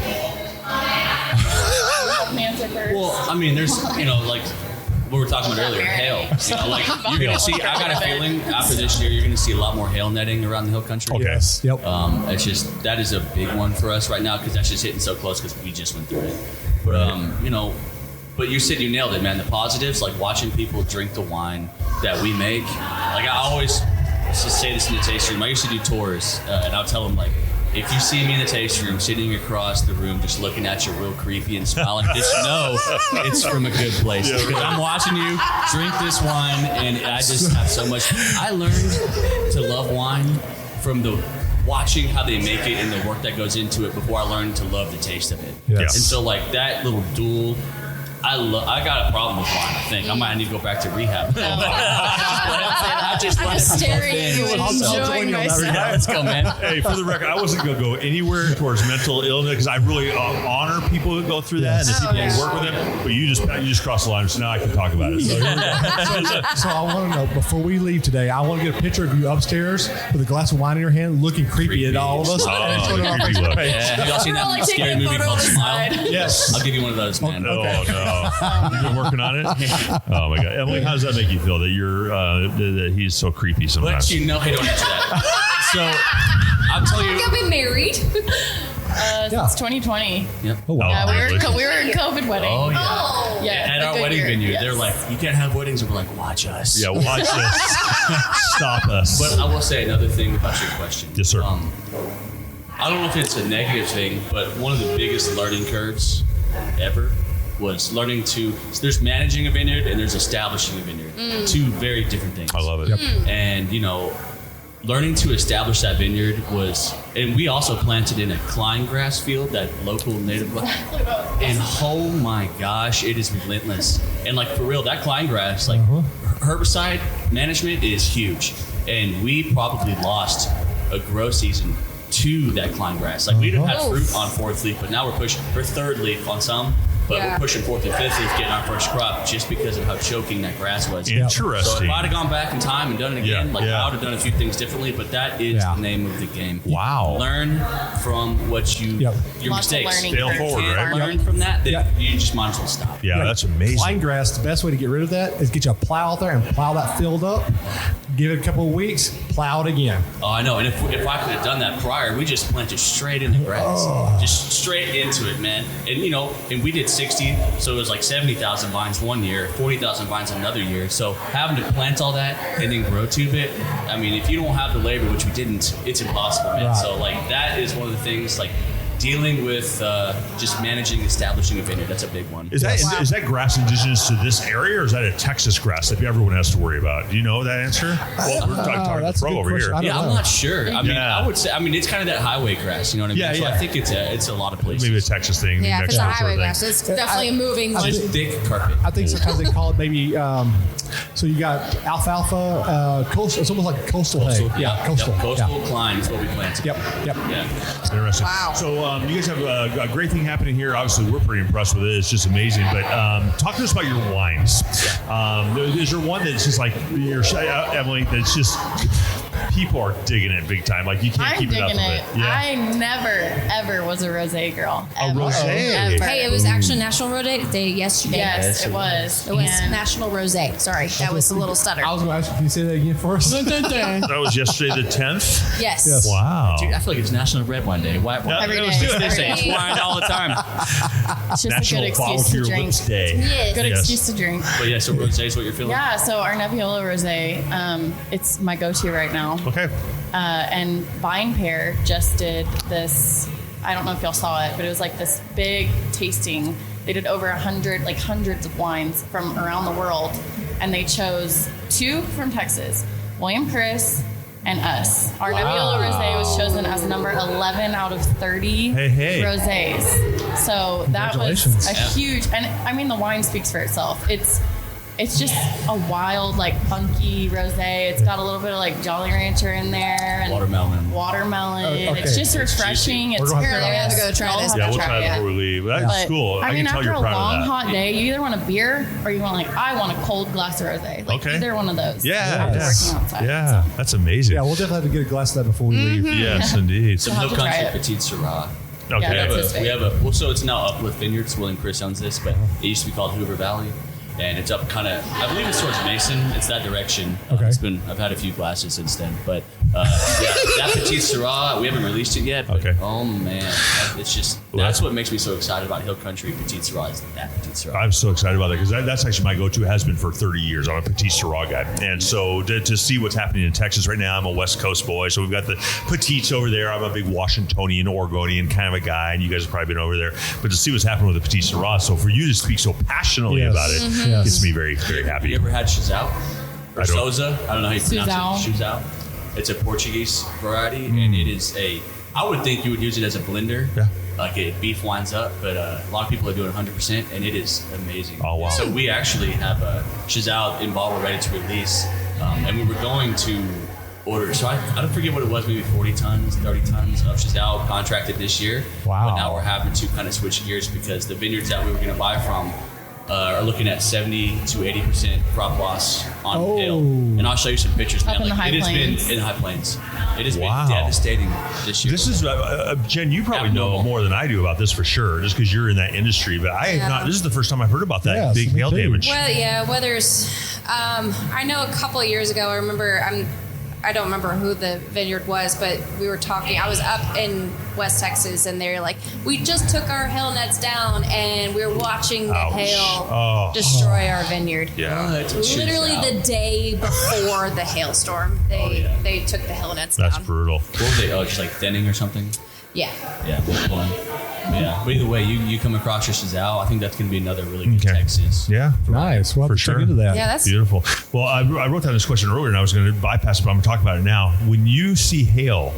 Me answer first. Well, I mean, there's like what we were talking about earlier, hail. Like you're gonna see. I got a feeling after this year, you're gonna see a lot more hail netting around the hill country. Okay. Yes. Yep. It's just that is a big one for us right now because that's just hitting so close because we just went through it. But but you said you nailed it, man. The positives, like watching people drink the wine that we make. Like I always just say this in the tasting room. I used to do tours, and I'll tell them like, if you see me in the tasting room, sitting across the room, just looking at you real creepy and smiling, just know it's from a good place. Because I'm watching you drink this wine, and I just have so much. I learned to love wine from watching how they make it and the work that goes into it before I learned to love the taste of it. Yes. And so like that little dual. I got a problem with wine, I think. I might need to go back to rehab. I'm just staring at you and enjoying myself. Let's go, man. Hey, for the record, I wasn't going to go anywhere towards mental illness because I really honor people who go through that and the people who work with them. But you just crossed the line, so now I can talk about it. So here we go. So I want to know, before we leave today, I want to get a picture of you upstairs with a glass of wine in your hand, looking creepy at all of us. Oh, and put it on the our creepy Facebook look. page. Yeah. Have y'all seen We're all, that like, scary taking a movie photo called on the Smile? side. Yes. I'll give you one of those, man. Oh no! You've been working on it. Oh my god, Emily, how does that make you feel that you're that he's so creepy sometimes? But you know, hey, don't answer that. So I'll tell you. I've been married. Since 2020. Yep. Oh, wow. Yeah, we Congratulations. were in COVID wedding. Oh yeah. Oh. Yeah, At a our good wedding year. venue, Yes. they're like, you can't have weddings. And we're like, watch us. Yeah, watch this. Stop us. But I will say another thing about your question. Yes, sir. I don't know if it's a negative thing, but one of the biggest learning curves ever was learning to. So there's managing a vineyard and there's establishing a vineyard. Two very different things. I love it. Yep. And learning to establish that vineyard was, and we also planted in a Klein grass field, that local native. And oh my gosh, it is relentless. And like for real, that Klein grass, like herbicide management is huge. And we probably lost a grow season to that Klein grass. Like we'd have had fruit on fourth leaf, but now we're pushing for third leaf on some. but Yeah. we're pushing fourth and fifth leaf getting our first crop just because of how choking that grass was. Interesting. So if I'd have gone back in time and done it again, Yeah, I would yeah. have done a few things differently, but that is Yeah. the name of the game. Wow. Learn from what you, Yep. your Lots of mistakes. learning Fail curves forward, in right? farming. Learn from that, then Yeah. you just might as well stop. Yeah, that's amazing. Wine grass, the best way to get rid of that is get you a plow out there and plow that field up. Give it a couple of weeks, plow it again. Oh, I know. And if I could have done that prior, we just planted straight in the grass. Just straight into it, man. And, and we did 60, so it was like 70,000 vines one year, 40,000 vines another year. So having to plant all that and then grow tube it, I mean, if you don't have the labor, which we didn't, it's impossible, man. Right. So, that is one of the things, dealing with just managing, establishing a vineyard. That's a big one. Is that grass indigenous to this area, or is that a Texas grass that everyone has to worry about? Do you know that answer? Well, we're talking to the that's a pro good over question. here. I don't Yeah, I'm know. not sure. I mean, Yeah. I would say, it's kind of that highway grass, you know what I mean? Yeah, So yeah. I think it's a lot of places. Maybe a Texas thing. Yeah, New if it's a Mexico sort highway of thing. grass, it's definitely a moving one. Just thick carpet. I think sometimes they call it maybe. So you got alfalfa, coastal. It's almost like a coastal hay. Yeah, coastal. Yep, coastal Yeah. cline is what we planted. Yep. Yeah. Interesting. Wow. So you guys have a great thing happening here. Obviously, we're pretty impressed with it. It's just amazing. But talk to us about your wines. Is there one that's just like Emily? That's just people are digging it big time. Like you can't I'm keep enough digging of it. it. Yeah. I never ever was a rosé girl. Ever. rosé? Ever. Hey, it was actually National Rosé Day yesterday. Yes, it was. It was And National Rosé. Sorry, that was a little stutter. I was going to ask you, can you say that again for us? That was yesterday, the 10th. Yes. Yes. Wow. Dude, I feel like it's National Red Wine Day. Why? Yeah, Every let's day. do it. Every It's day. wine all the time. It's just National a good Bottle excuse to Your to drink. Lips Day. Yes. Good Yes. excuse to drink. But yeah, so rosé is what you're feeling? Yeah, so our Nebbiolo Rosé, it's my go-to right now. Okay. And Vine Pair just did this. I don't know if y'all saw it, but it was like this big tasting. They did over 100, like hundreds of wines from around the world, and they chose 2 from Texas, William Chris and us. Our Nebbiolo Rosé was chosen as number 11 out of 30 Hey. rosés. So that was Congratulations. a huge, and I mean the wine speaks for itself. It's just a wild, like funky rosé. It's got a little bit of like Jolly Rancher in there and Watermelon. Okay. It's just refreshing. It's We're gonna have to- Apparently I have to go try Y'all this. have Yeah, to we'll try it it. before we leave. That's But, cool. I can mean, tell after you're a proud long of that. hot day, you either want a beer or you want I want a cold glass of rosé. Like Okay. either one of those. Yeah. After Yes. working outside. Yeah. That's amazing. Yeah, we'll definitely have to get a glass of that before we leave. Yes, indeed. Some We'll Hill have to try Country it. Petite Syrah. Okay. Yeah, that's his We have well, so it's now Uplift Vineyards. William Chris owns this, but it used to be called Hoover Valley. And it's up kind of, I believe it's towards Mason. It's that direction. Okay. I've had a few glasses since then. But yeah, that Petite Syrah, we haven't released it yet. But Okay. oh man, it's just, that's what makes me so excited about Hill Country Petite Syrah is that Petite Syrah. I'm so excited about that because that's actually my go-to. Has been for 30 years. I'm a Petite Syrah guy, and so to see what's happening in Texas right now, I'm a West Coast boy. So we've got the Petites over there. I'm a big Washingtonian, Oregonian kind of a guy, and you guys have probably been over there. But to see what's happening with the Petite Syrah, so for you to speak so passionately Yes. about it Yes. gets me very, very happy. You ever had Chazal? Or I don't. Souza? I don't know how you pronounce it. Chazal. It's a Portuguese variety, and it is I would think you would use it as a blender. Yeah. Like it beef winds up, but a lot of people are doing 100%, and it is amazing. Oh, wow. So we actually have a Chazal in bottle ready to release, and we were going to order. So I don't forget what it was, maybe 40 tons, 30 tons of Chazal contracted this year. Wow. But now we're having to kind of switch gears because the vineyards that we were going to buy from are looking at 70 to 80% crop loss on Oh. hail. And I'll show you some pictures, man. Up in the high it has plains. been in high plains. It has Wow. been devastating this year. This is Jen. You probably know Abnormal. more than I do about this for sure, just because you're in that industry. But I have Yeah. not. This is the first time I've heard about that Yes, big me hail too. damage. Well, yeah, weather's. I know a couple of years ago. I remember. I don't remember who the vineyard was, but we were talking. I was up in West Texas, and they're like, "We just took our hail nets down, and we're watching the Ouch. hail Oh. destroy our vineyard." Yeah, Literally the day before the hailstorm, they took the hail nets that's down. brutal. What were they? Oh, just like thinning or something? Yeah. Yeah. Yeah. But either way, you come across your Chazal, I think that's going to be another really good Okay. Texas. Yeah, Nice. We'll have For to check sure. into that. Yeah, that's beautiful. Well, I wrote down this question earlier, and I was going to bypass it, but I'm going to talk about it now. When you see hail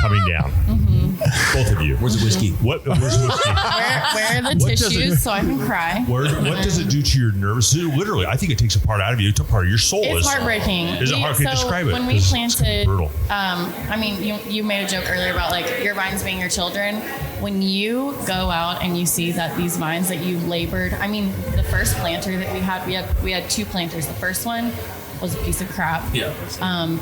coming down, Both of you. Where's the whiskey? Where's the whiskey? Where are the What does tissues so I can cry? What does it do to your nervous? Literally, I think it takes a part out of you. It's a part of your soul. It's heartbreaking. Is it hard? Can you describe it? When we 'Cause planted, it's brutal. I mean, you made a joke earlier about like your vines being your children. When you go out and you see that these vines that you labored, I mean, the first planter that we had 2 planters. The first one was a piece of crap. Yeah.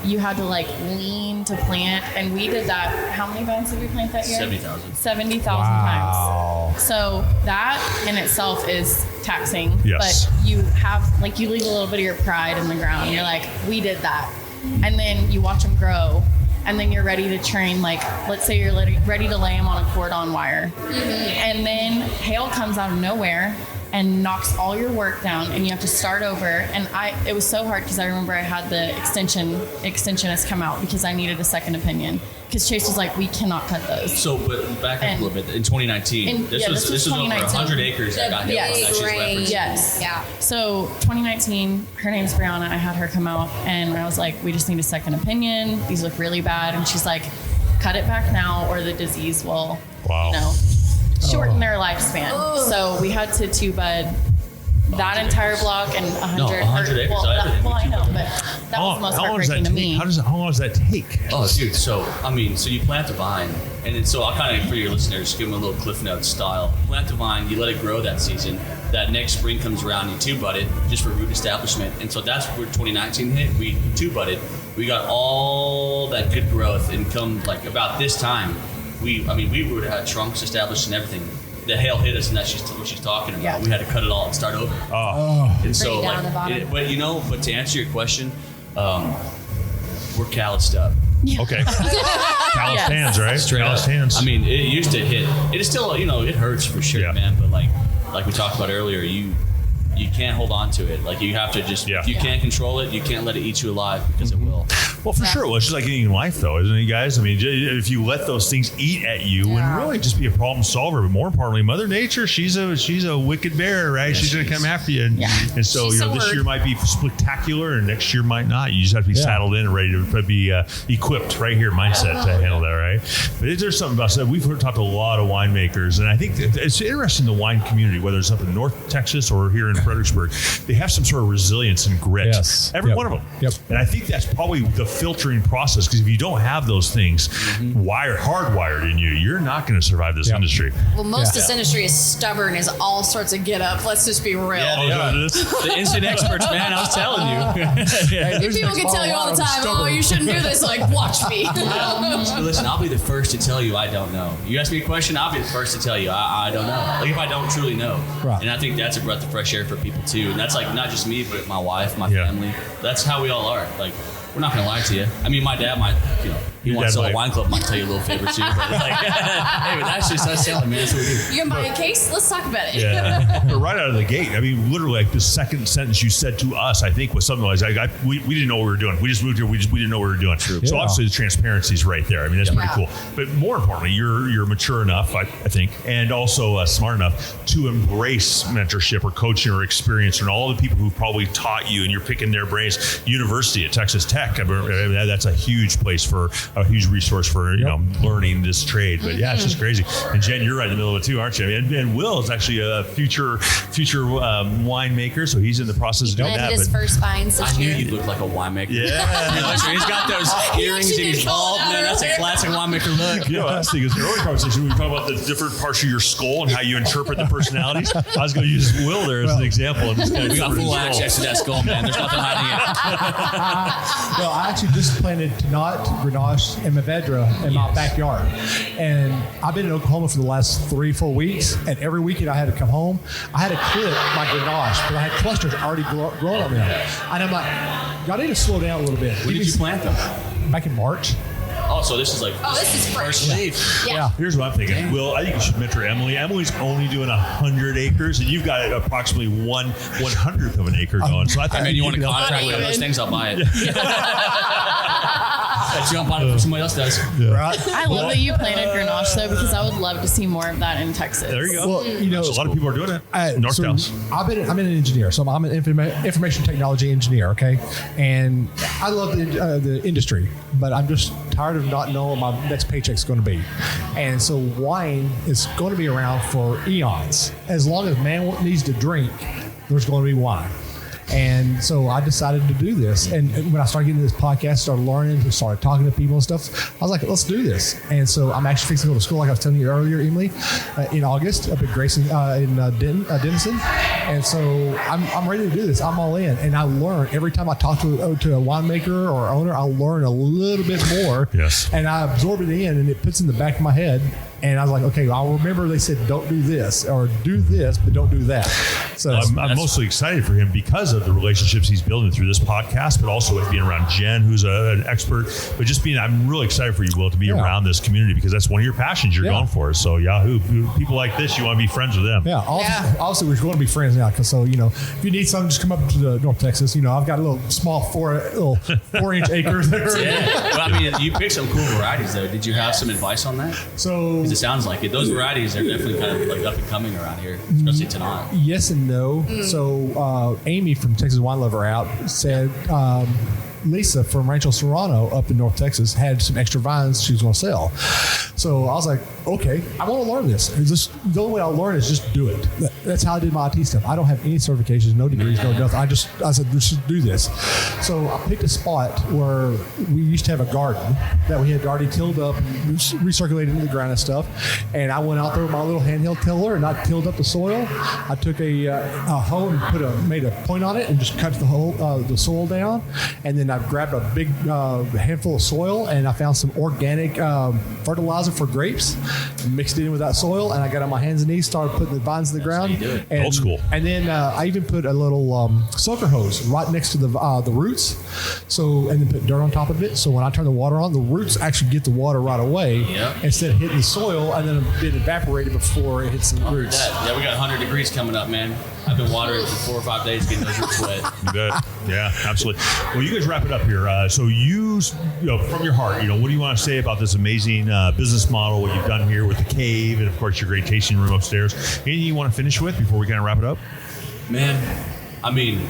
You had to like lean to plant, and we did that. How many vines did we plant that year? 70,000. 70,000 Wow. times. So that in itself is taxing. Yes. But you have like you leave a little bit of your pride in the ground. You're like, we did that, and then you watch them grow. And then you're ready to train, like, let's say you're ready to lay them on a cordon wire. And then hail comes out of nowhere and knocks all your work down, and you have to start over. And it was so hard because I remember I had the extensionist come out because I needed a second opinion. Because Chase was like, we cannot cut those. So, but back up a little bit. In 2019, this was over 100 acres that got hit. Yes. That she's referencing. Yes. Yeah. So 2019, her name's Brianna. I had her come out, and I was like, we just need a second opinion. These look really bad. And she's like, cut it back now, or the disease will, shorten their lifespan. So we had to 2-bud that entire block and 100. No, 100 acres. Well, I know, but that was the most heartbreaking to me. How long does that take? Oh, dude. So you plant a vine, and then, so I'll kind of, for your listeners, give them a little Cliff Notes style. Plant a vine, you let it grow that season. That next spring comes around, you 2-bud it just for root establishment. And so that's where 2019 hit. We 2-budded. We got all that good growth, and come like about this time, we would have had trunks established and everything. The hail hit us, and that's just what she's talking about. Yeah. We had to cut it all and start over. And so, down the bottom. but to answer your question, we're calloused up. Okay. Calloused hands, right? Calloused hands. I mean, it used to hit. It is still, it hurts for sure, Yeah. man. But like we talked about earlier, you can't hold on to it. Like, you have to just, if you can't control it, you can't let it eat you alive, because it will. Well, for sure. Well, it's just like anything in life, though, isn't it, guys? I mean, if you let those things eat at you, and really just be a problem solver. But more importantly, Mother Nature, she's a wicked bear, right? Yes, she's going to come after you. And so, She's this year might be spectacular, and next year might not. You just have to be saddled in and ready to be equipped right here, mindset to handle that, right? But there's something about that. We've talked to a lot of winemakers, and I think it's interesting, the wine community, whether it's up in North Texas or here in Fredericksburg, they have some sort of resilience and grit. Yes. Every one of them. Yep. And I think that's probably the filtering process, because if you don't have those things hardwired in you, you're not going to survive this industry. Well, most of this industry is stubborn as all sorts of get up. Let's just be real. The instant experts, man. I was telling you. People can tell you all the time, oh, you shouldn't do this. Like, watch me. Listen, I'll be the first to tell you I don't know. You ask me a question, I'll be the first to tell you I don't know. Like, if I don't truly know. Right. And I think that's a breath of fresh air for people too. And that's like not just me, but my wife, my family. That's how we all are. Like, we're not gonna lie to you. I mean, my dad might, he wants to sell a wine club, might tell you a little favor too. But like, hey, but that's just us selling, man. That's what we do. You gonna buy a case? Let's talk about it. Yeah. But right out of the gate, I mean, literally, like the second sentence you said to us, I think, was something like, we didn't know what we were doing. We just moved here. We didn't know what we were doing. True. So obviously, the transparency is right there. I mean, that's pretty cool. But more importantly, you're mature enough, I think, and also smart enough to embrace mentorship or coaching or experience, and all the people who probably taught you, and you're picking their brains. University at Texas Tech, I mean, that's a huge place for a huge resource for learning this trade. But it's just crazy. And Jen, you're right in the middle of it too, aren't you? And Will is actually a future winemaker, so he's in the process of doing that. His first vines this I knew year. you looked like a winemaker. Yeah. He's got those earrings and he's bald, man. That's a classic winemaker look. You know, I was thinking, in the early conversation, we were talking about the different parts of your skull and how you interpret the personalities. I was going to use Will there as an example. We got full access to that skull, man. There's nothing hiding it. Well, I actually just planted Tannat, Grenache, and Mourvedre in my backyard. And I've been in Oklahoma for the last 3-4 weeks, and every weekend I had to come home. I had to clip my Grenache, but I had clusters already growing on them. And I'm like, y'all need to slow down a little bit. When did you plant them? Back in March. Oh, so this is like this is fresh. first leaf. Yeah. Here's what I'm thinking. Will, I think you should mentor Emily. Emily's only doing 100 acres, and you've got approximately 1/100th of an acre going. So I think you want to contract with those things, I'll buy it. I jump on it before somebody else does. Right? I love that you planted Grenache though, because I would love to see more of that in Texas. There you go. Well, you know, a lot of people are doing it. North so Dallas. I'm an engineer, so I'm an information technology engineer. Okay, and I love the industry, but I'm just tired of not knowing what my next paycheck's going to be. And so wine is going to be around for eons. As long as man needs to drink, there's going to be wine. And so I decided to do this. And when I started getting this podcast, started learning, started talking to people and stuff, I was like, let's do this. And so I'm actually fixing to go to school, like I was telling you earlier, Emily, in August up at Grayson in Denison. And so I'm ready to do this. I'm all in. And I learn every time I talk to a winemaker or owner, I learn a little bit more. Yes. And I absorb it in, and it puts in the back of my head. And I was like, okay, I'll remember they said don't do this or do this, but don't do that. So I'm mostly excited for him because of the relationships he's building through this podcast, but also with being around Jen, who's an expert. But just I'm really excited for you, Will, to be around this community because that's one of your passions you're going for. So people like this, you want to be friends with them. Yeah, obviously we're going to be friends now. Because if you need something, just come up to the North Texas. I've got a little small 4-inch acres there. Yeah. Well, I mean, you picked some cool varieties though. Did you have some advice on that? So it sounds like it. Those varieties are definitely kind of like up and coming around here, especially tonight. Yes and no. So Amy from Texas Wine Lover Out said Lisa from Rancho Serrano up in North Texas had some extra vines she was going to sell. So I was like, okay, I want to learn this. The only way I'll learn is just do it. That's how I did my IT stuff. I don't have any certifications, no degrees, no nothing. I said, let's just do this. So I picked a spot where we used to have a garden that we had already tilled up, recirculated into the ground and stuff. And I went out there with my little handheld tiller and I tilled up the soil. I took a hoe and made a point on it and just cut the soil down. And then I grabbed a big handful of soil and I found some organic fertilizer for grapes, mixed it in with that soil, and I got on my hands and knees, started putting the vines in the ground. And, old school. And then I even put a little soaker hose right next to the roots, and then put dirt on top of it. So when I turn the water on, the roots actually get the water right away instead of hitting the soil and then it evaporated before it hits the roots. Yeah, we got 100 degrees coming up, man. I've been watering for 4 or 5 days, getting those roots wet. You bet. Yeah, absolutely. Well, you guys wrap it up here. So you from your heart, what do you want to say about this amazing business model, what you've done here with the cave, and of course your great tasting room upstairs? Anything you want to finish with before we kind of wrap it up? Man, I mean,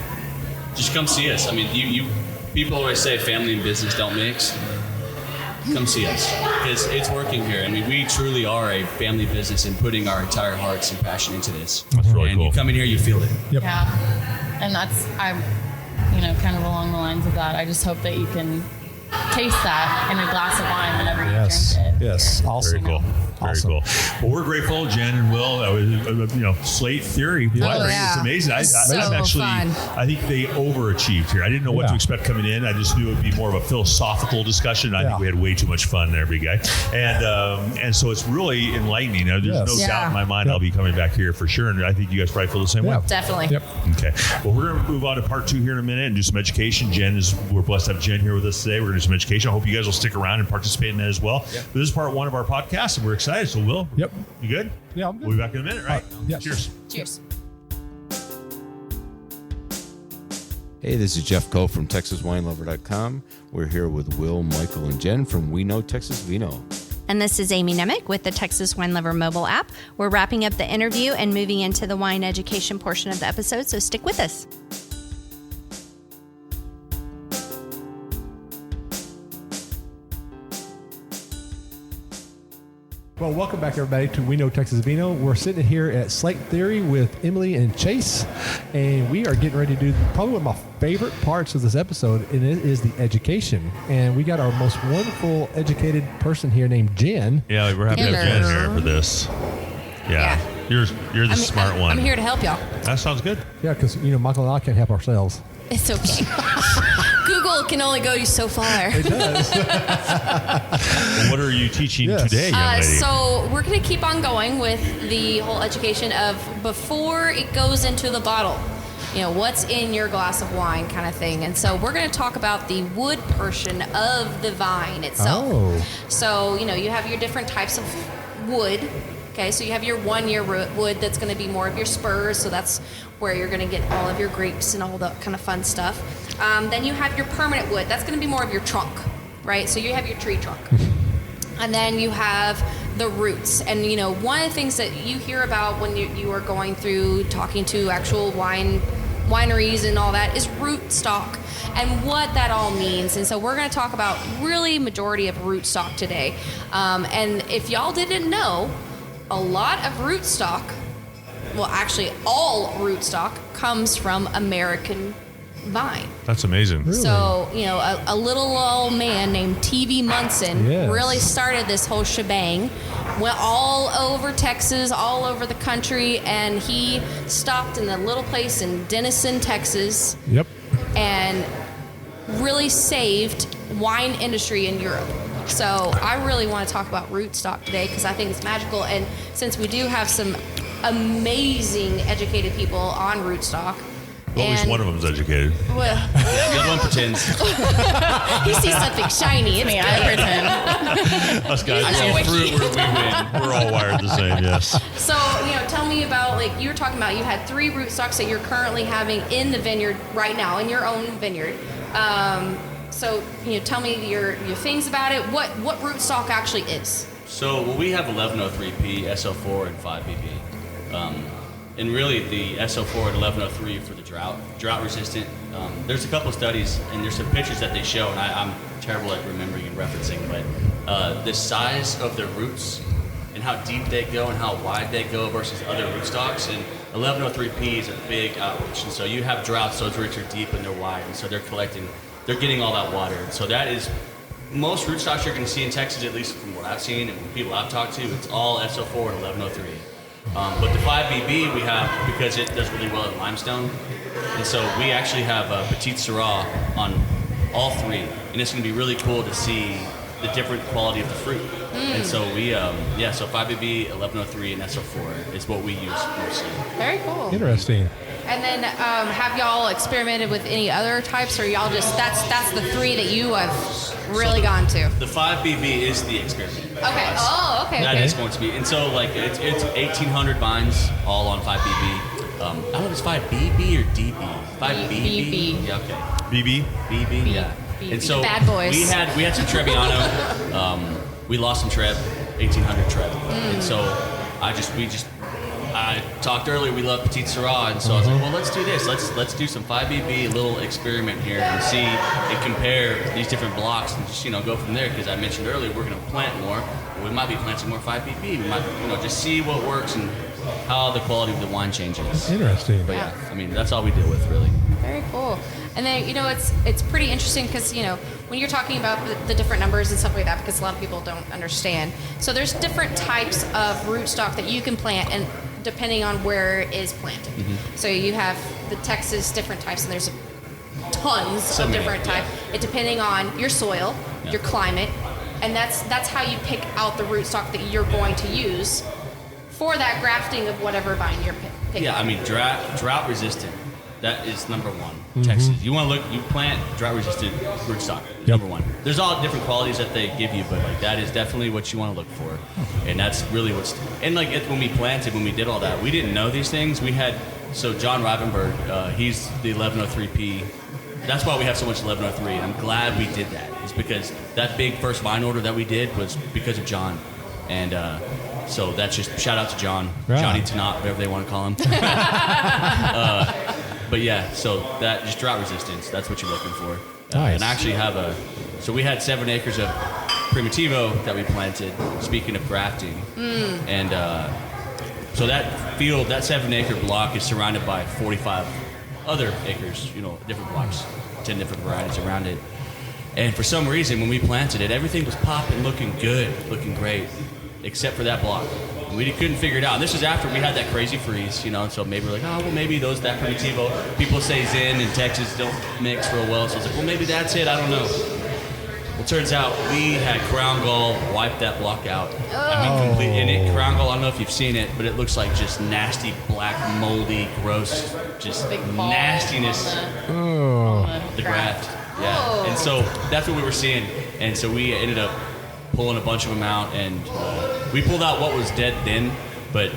just come see us. I mean, you people always say family and business don't mix. Come see us because it's working here. I mean, we truly are a family business and putting our entire hearts and passion into this. That's really and cool. You come in here, you feel it. Yep. Yeah, and I'm kind of along the lines of that. I just hope that you can taste that in a glass of wine whenever you drink it. Yes. Awesome. Very cool. Very Awesome. cool. Well, we're grateful, Jen and Will. Slate Theory. yeah. It's amazing. So fun. I think they overachieved here. I didn't know what to expect coming in. I just knew it would be more of a philosophical discussion. I think we had way too much fun there, every guy. And so it's really enlightening. There's no doubt in my mind I'll be coming back here for sure. And I think you guys probably feel the same way. Definitely. Yep. Okay. Well, we're going to move on to part 2 here in a minute and do some education. We're blessed to have Jen here with us today. We're going to do some education. I hope you guys will stick around and participate in that as well. But this is part 1 of our podcast, and we're excited. So, Will, you good? Yeah, I'm good. We'll be back in a minute, right? Yeah. Cheers. Cheers. Hey, this is Jeff Coe from TexasWineLover.com. We're here with Will, Michael, and Jen from We Know Texas Vino. And this is Amy Nemec with the Texas Wine Lover mobile app. We're wrapping up the interview and moving into the wine education portion of the episode, so stick with us. Well, welcome back, everybody, to We Know Texas Vino. We're sitting here at Slate Theory with Emily and Chase, and we are getting ready to do probably one of my favorite parts of this episode, and it is the education. And we got our most wonderful educated person here named Jen. Yeah, we're happy to have Jen here for this. Yeah. You're the smart one. I'm here to help y'all. That sounds good. Yeah, because, Michael and I can't help ourselves. It's okay. Google can only go so far. It does. Well, what are you teaching today, young lady? So we're going to keep on going with the whole education of before it goes into the bottle. What's in your glass of wine kind of thing. And so we're going to talk about the wood portion of the vine itself. Oh. So, you have your different types of wood. Okay, so you have your 1-year wood that's going to be more of your spurs. So that's where you're going to get all of your grapes and all that kind of fun stuff. Then you have your permanent wood. That's going to be more of your trunk. right? So you have your tree trunk. And then you have the roots. And, you know, one of the things that you hear about when you are going through talking to actual wineries and all that is root stock and what that all means. And so we're going to talk about really majority of root stock today. And if y'all didn't know, a lot of root stock, well, actually all root stock comes from American vine. That's amazing. Really? So, you know, a little old man named T.V. Munson Yes. really started this whole shebang. Went all over Texas, all over the country, and he stopped in a little place in Denison, Texas, Yep. and really saved wine industry in Europe. So I really want to talk about rootstock today because I think it's magical. And since we do have some amazing educated people on rootstock, Well, at least one of them's educated. well, The other one pretends. he sees something shiny. It's Me, good. I pretend. Us guys, I we're see all, fruit where we win. we're all wired the same, yes. So, you know, tell me about, like, you were talking about you had 3 rootstocks that you're currently having in the vineyard right now, in your own vineyard. So, you know, tell me your things about it. What rootstock actually is. So we have 1103P, SO4, and 5BB. And really the SO4 and 1103 for the drought resistant. There's a couple of studies and there's some pictures that they show, and I'm terrible at remembering and referencing, but the size of the roots and how deep they go and how wide they go versus other rootstocks. And 1103P is a big outreach, and so you have droughts, those roots are deep and they're wide, and so they're getting all that water. And so that is most rootstocks you're going to see in Texas, at least from what I've seen and people I've talked to, it's all SO4 and 1103. But the 5BB we have because it does really well in limestone, and so we actually have Petite Syrah on all 3, and it's going to be really cool to see the different quality of the fruit. And so we, so 5BB, 1103, and SO4 is what we use mostly. Very cool. Interesting. And then have y'all experimented with any other types, or y'all just, that's the 3 that you have really gone to? The 5BB is the experiment. Okay. Oh, okay. That Okay. is going to be, and so like it's 1,800 vines all on 5BB. I don't know if it's 5BB or DB. 5BB. BB. Yeah. Okay. BB? BB. Yeah. BB. And so The bad boys. we had some Trebbiano. We lost some Treb, 1,800 Treb, and so I talked earlier. We love Petite Syrah, and so I was like, well, let's do this. Let's do some 5BB, a little experiment here, and see and compare these different blocks, and just go from there. Because I mentioned earlier, we're going to plant more. We might be planting more 5BB. We might just see what works and how the quality of the wine changes. Interesting. But yeah, I mean that's all we deal with really. Very cool. And then, it's pretty interesting because, when you're talking about the different numbers and stuff like that, because a lot of people don't understand. So there's different types of rootstock that you can plant, and depending on where it is planted. So you have the Texas different types, and there's tons of different types. It depending on your soil, your climate, and that's how you pick out the rootstock that you're going to use for that grafting of whatever vine you're picking. Yeah, I mean drought resistant. That is number 1. Texas. You want to you plant drought resistant rootstock. Number 1. There's all different qualities that they give you, but like that is definitely what you want to look for, and that's really when we did all that, we didn't know these things. So John Rivenberg, he's the 1103P. That's why we have so much 1103. And I'm glad we did that. It's because that big first vine order that we did was because of John, and so that's just shout out to John, Right. Johnny Tanat, whatever they want to call him. But yeah, so that just drought resistance. That's what you're looking for. Nice. And I actually so we had 7 acres of Primitivo that we planted. Speaking of grafting, and so that 7-acre block is surrounded by 45 other acres. Different blocks, 10 different varieties around it. And for some reason, when we planted it, everything was popping, looking good, looking great, except for that block. And we couldn't figure it out. And this was after we had that crazy freeze, and so maybe we're like, oh, well, maybe that Primitivo. People say Zen and Texas don't mix real well, so I was like, well, maybe that's it. I don't know. Well, turns out we had Crown Gall wipe that block out. I mean, complete. And Crown Gall, I don't know if you've seen it, but it looks like just nasty, black, moldy, gross, just Big ball nastiness. on The graft. Yeah. And so that's what we were seeing. And so we ended up pulling a bunch of them out, and we pulled out what was dead then, but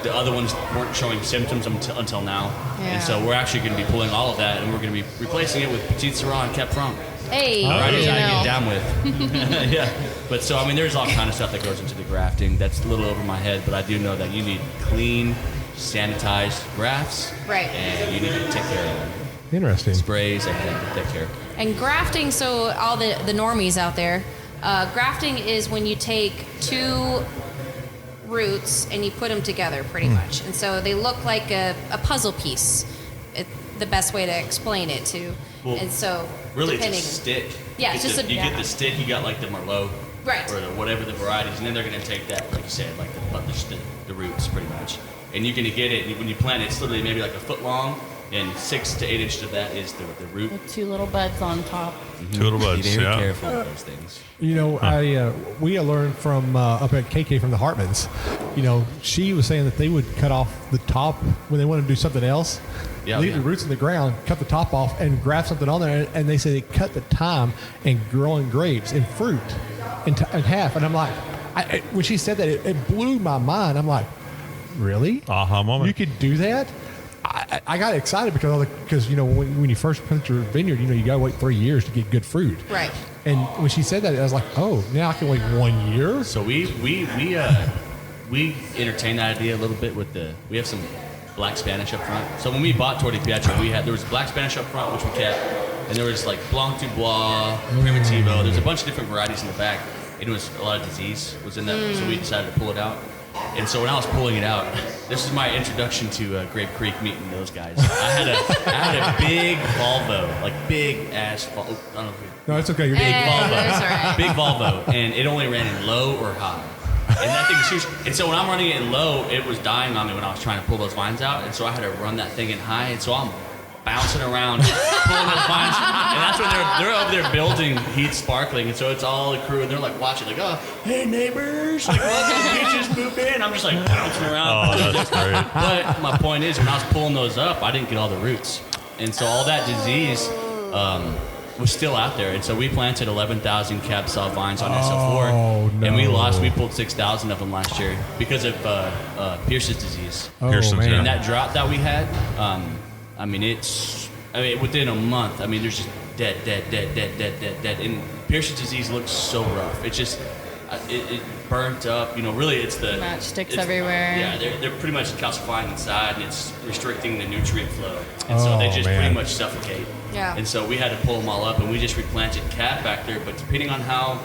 the other ones weren't showing symptoms until now. Yeah. And so we're actually going to be pulling all of that, and we're going to be replacing it with Petite Syrah and Cap Franc. Hey, Varieties you I know. get down with. Yeah. But so, I mean, there's all kind of stuff that goes into the grafting. That's a little over my head, but I do know that you need clean, sanitized grafts. Right. And you need to take care of them. Interesting. Sprays, everything to take care of. And grafting, so all the normies out there, grafting is when you take two roots and you put them together pretty much. And so they look like a puzzle piece. The best way to explain it to. Well, and so really, depending, it's a stick. Yeah, You it's get just the, a- You get the stick, you got like the Merlot. Right. Or whatever the varieties, and then they're going to take that, like you said, like the roots pretty much. And you're going to get it, and when you plant it, it's literally maybe like a foot long, and 6 to 8 inches of that is the root. With 2 little buds on top. Two little buds, Be very yeah. careful with those things. You know, we learned from up at KK from the Hartmans. You know, she was saying that they would cut off the top when they wanted to do something else. Yeah, leave yeah. the roots in the ground, cut the top off, and graft something on there. And they say they cut the time in growing grapes and fruit in half. And I'm like, when she said that, it blew my mind. I'm like, really? Aha moment. You could do that? I got excited because you know when you first plant your vineyard, you know you got to wait 3 years to get good fruit. Right. And when she said that, I was like, oh, now I can wait 1 year. So we entertained that idea a little bit with we have some black Spanish up front. So when we bought Torre Pietro, there was black Spanish up front, which we kept, and there was like Blanc du Bois, Primitivo. There's a bunch of different varieties in the back. It was a lot of disease was in that, so we decided to pull it out. And so when I was pulling it out, this is my introduction to Grape Creek meeting those guys. I had a big Volvo, like big ass. I don't know if No, it's okay. You're big good. That's Volvo, all right. big Volvo, and it only ran in low or high. And that thing is huge. And so when I'm running it in low, it was dying on me when I was trying to pull those vines out. And so I had to run that thing in high. And so I'm bouncing around, pulling those vines. And that's when they're over there building Heat Sparkling. And so it's all the crew, and they're like watching, like, oh, hey neighbors, like, welcome to Peaches Poop In. I'm just like bouncing around. Oh, that's great. But my point is, when I was pulling those up, I didn't get all the roots. And so all that disease was still out there. And so we planted 11,000 Cab Sauv vines on SO4. no. And we pulled 6,000 of them last year because of Pierce's disease. Oh, Pearson's, man. yeah. And that drought that we had, within a month, there's just dead. And Pierce's disease looks so rough. It's just, it burnt up. You know, really, it's the Matchsticks it's- everywhere. Yeah, they're pretty much calcifying inside, and it's restricting the nutrient flow. And so Oh, they just man. pretty much suffocate. Yeah. And so we had to pull them all up, and we just replanted Cab back there. But depending on how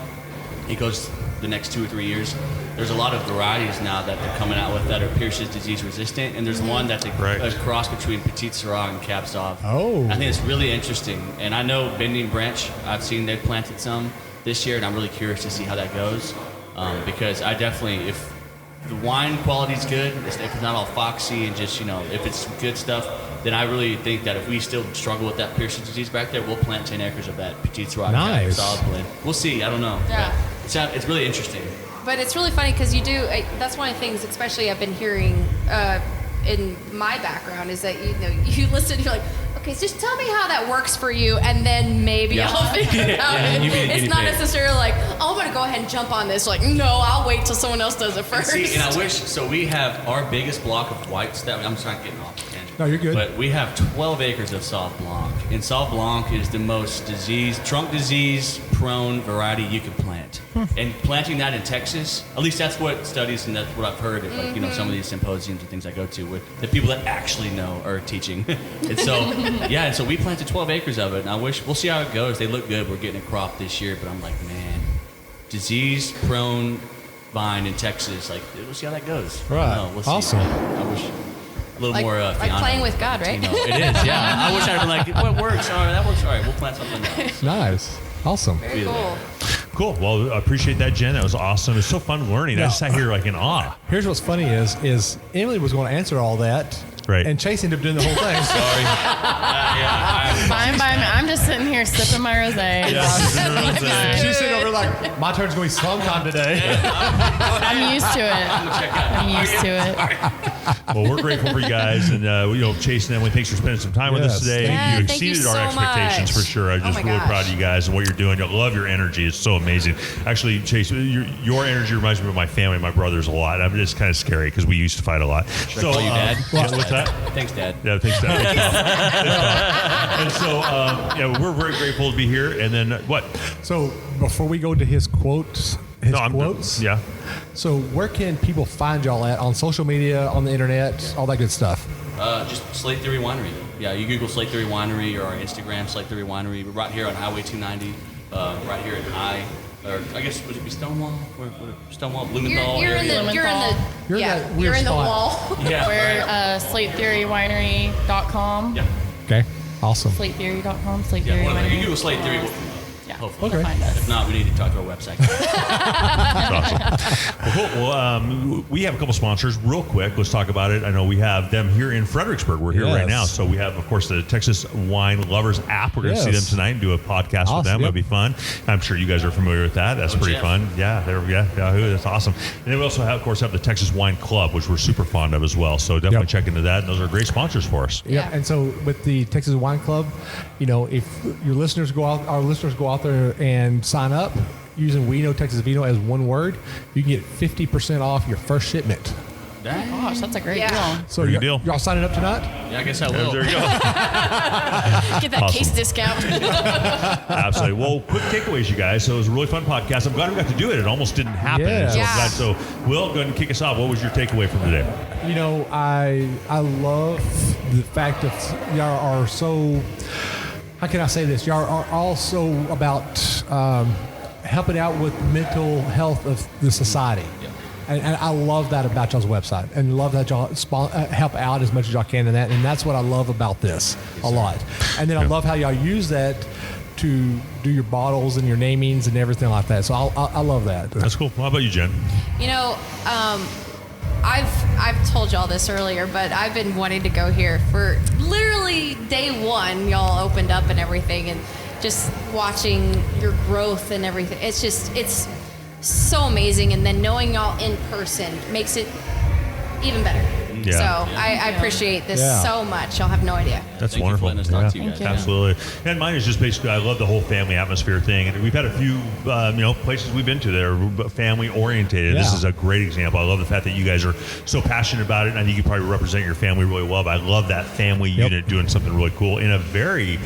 it goes the next 2 or 3 years, there's a lot of varieties now that they're coming out with that are Pierce's disease resistant, and there's one that's a cross between Petit Syrah and Cab Sauv. Oh. I think it's really interesting. And I know Bending Branch, I've seen they've planted some this year, and I'm really curious to see how that goes. Because I definitely, if the wine quality's good, if it's not all foxy and just, you know, if it's good stuff, then I really think that if we still struggle with that Pierce's disease back there, we'll plant 10 acres of that Petit Syrah Nice. Cab Sauv blend. We'll see. I don't know. Yeah. But it's really interesting. But it's really funny because that's one of the things, especially I've been hearing in my background, is that you listen, you're like, okay, so just tell me how that works for you, and then maybe Yeah. I'll figure it out. Yeah, you be the It's guinea not pig. necessarily like, oh, I'm gonna go ahead and jump on this. Like, no, I'll wait till someone else does it first. And I wish, so we have our biggest block of whites that, I'm trying to get off the tangent. No, you're good. But we have 12 acres of Sauv Blanc. And Sauv Blanc is the most trunk disease prone variety you can plant. And planting that in Texas, at least that's what studies and that's what I've heard at some of these symposiums and things I go to with the people that actually know are teaching. And so, and so we planted 12 acres of it. And we'll see how it goes. They look good. We're getting a crop this year, but I'm like, man, disease prone vine in Texas, like, we'll see how that goes. I Right. don't know. We'll see. Awesome. I wish a little like, more like Fiona playing with God, right? Latino. It is, yeah. I wish I'd been like, what works? All right, that works. All right, we'll plant something else. Nice. Awesome. Very cool. Cool. Well, I appreciate that, Jen. That was awesome. It's so fun learning. I Yeah. just sat here like in awe. Here's what's funny is Emily was going to answer all that. Right. And Chase ended up doing the whole thing. Sorry. Fine by me. I'm just sitting here sipping my rosé. She's sitting over like, my turn's going to be sometime today. I'm used to it. I'm used to it. Well, we're grateful for you guys, and Chase and Emily, thanks for spending some time with us Yes. today. Yeah, You thank you exceeded our so expectations much. for sure. I'm Oh just my really gosh. proud of you guys and what you're doing. I love your energy. It's so amazing. Actually, Chase, your energy reminds me of my family, my brothers a lot. I'm just kind of scary because we used to fight a lot. Should I call you Dad? Yeah, what's that? Thanks, Dad. Yeah, thanks, Dad. Thanks, Mom. And so, we're very grateful to be here. And then what? So before we go to his quotes, Yeah. So where can people find y'all at on social media, on the internet, all that good stuff? Just Slate Theory Winery. Yeah, you Google Slate Theory Winery or our Instagram, Slate Theory Winery. We're right here on Highway 290, right here at or I guess would it be Stonewall? Stonewall, Blumenthal You're in area. the weird you're in the spot. wall. Yeah, We're right. slatetheorywinery.com. Yeah. Okay, awesome. Slatetheory.com. Slate Theory Yeah, one of them. You Winery. Google Slate Theory. Yeah. Hopefully. You'll find us. If not, we need to talk to our website. That's awesome. Well, cool. Well, we have a couple sponsors real quick. Let's talk about it. I know we have them here in Fredericksburg. We're here right now. So we have, of course, the Texas Wine Lovers app. We're going to see them tonight and do a podcast with them. It'll be fun. I'm sure you guys are familiar with that. That's pretty fun. Yeah, there we go. Yahoo, that's awesome. And then we also have, of course, the Texas Wine Club, which we're super fond of as well. So definitely check into that. And those are great sponsors for us. Yeah. And so with the Texas Wine Club, if your listeners our listeners go out there and sign up using We Know Texas Vino as one word, you can get 50% off your first shipment. Oh my gosh, that's a great Yeah. deal. So Pretty good deal. y'all signing up tonight? Yeah, I guess I will. There you go. Get that Awesome. case discount. Absolutely. Well, quick takeaways, you guys. So it was a really fun podcast. I'm glad we got to do it. It almost didn't happen. Yeah. And so, I'm Yeah. glad. So, Will, go ahead and kick us off. What was your takeaway from today? I love the fact that y'all are so, how can I say this? Y'all are also about helping out with mental health of the society. And I love that about y'all's website, and love that y'all help out as much as y'all can in that. And that's what I love about this a lot. And then I love how y'all use that to do your bottles and your namings and everything like that. So I love that. That's cool. How about you, Jen? I've told y'all this earlier, but I've been wanting to go here for literally day one. Y'all opened up and everything, and just watching your growth and everything. It's so amazing. And then knowing y'all in person makes it even better. Yeah. So I appreciate this so much. Y'all have no idea. That's Thank you for wonderful. letting us talk to you guys. Absolutely. And mine is just basically, I love the whole family atmosphere thing. And we've had a few, places we've been to that are family orientated. Yeah. This is a great example. I love the fact that you guys are so passionate about it. And I think you probably represent your family really well. But I love that family unit doing something really cool in a very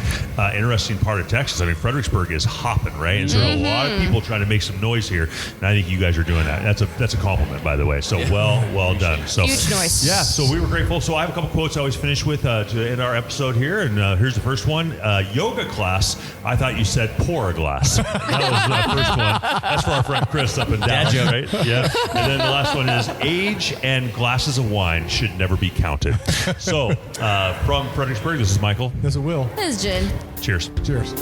interesting part of Texas. I mean, Fredericksburg is hopping, right? And so there are a lot of people trying to make some noise here. And I think you guys are doing that. That's a compliment, by the way. So well done. So Huge noise. Yeah. So we were grateful. So I have a couple quotes I always finish with to end our episode here. And here's the first one. Yoga class. I thought you said pour a glass. That was the first one. That's for our friend Chris up in Dallas, right? Yeah. And then the last one is age and glasses of wine should never be counted. So from Fredericksburg, this is Michael. This is Will. This is Jen. Cheers. Cheers.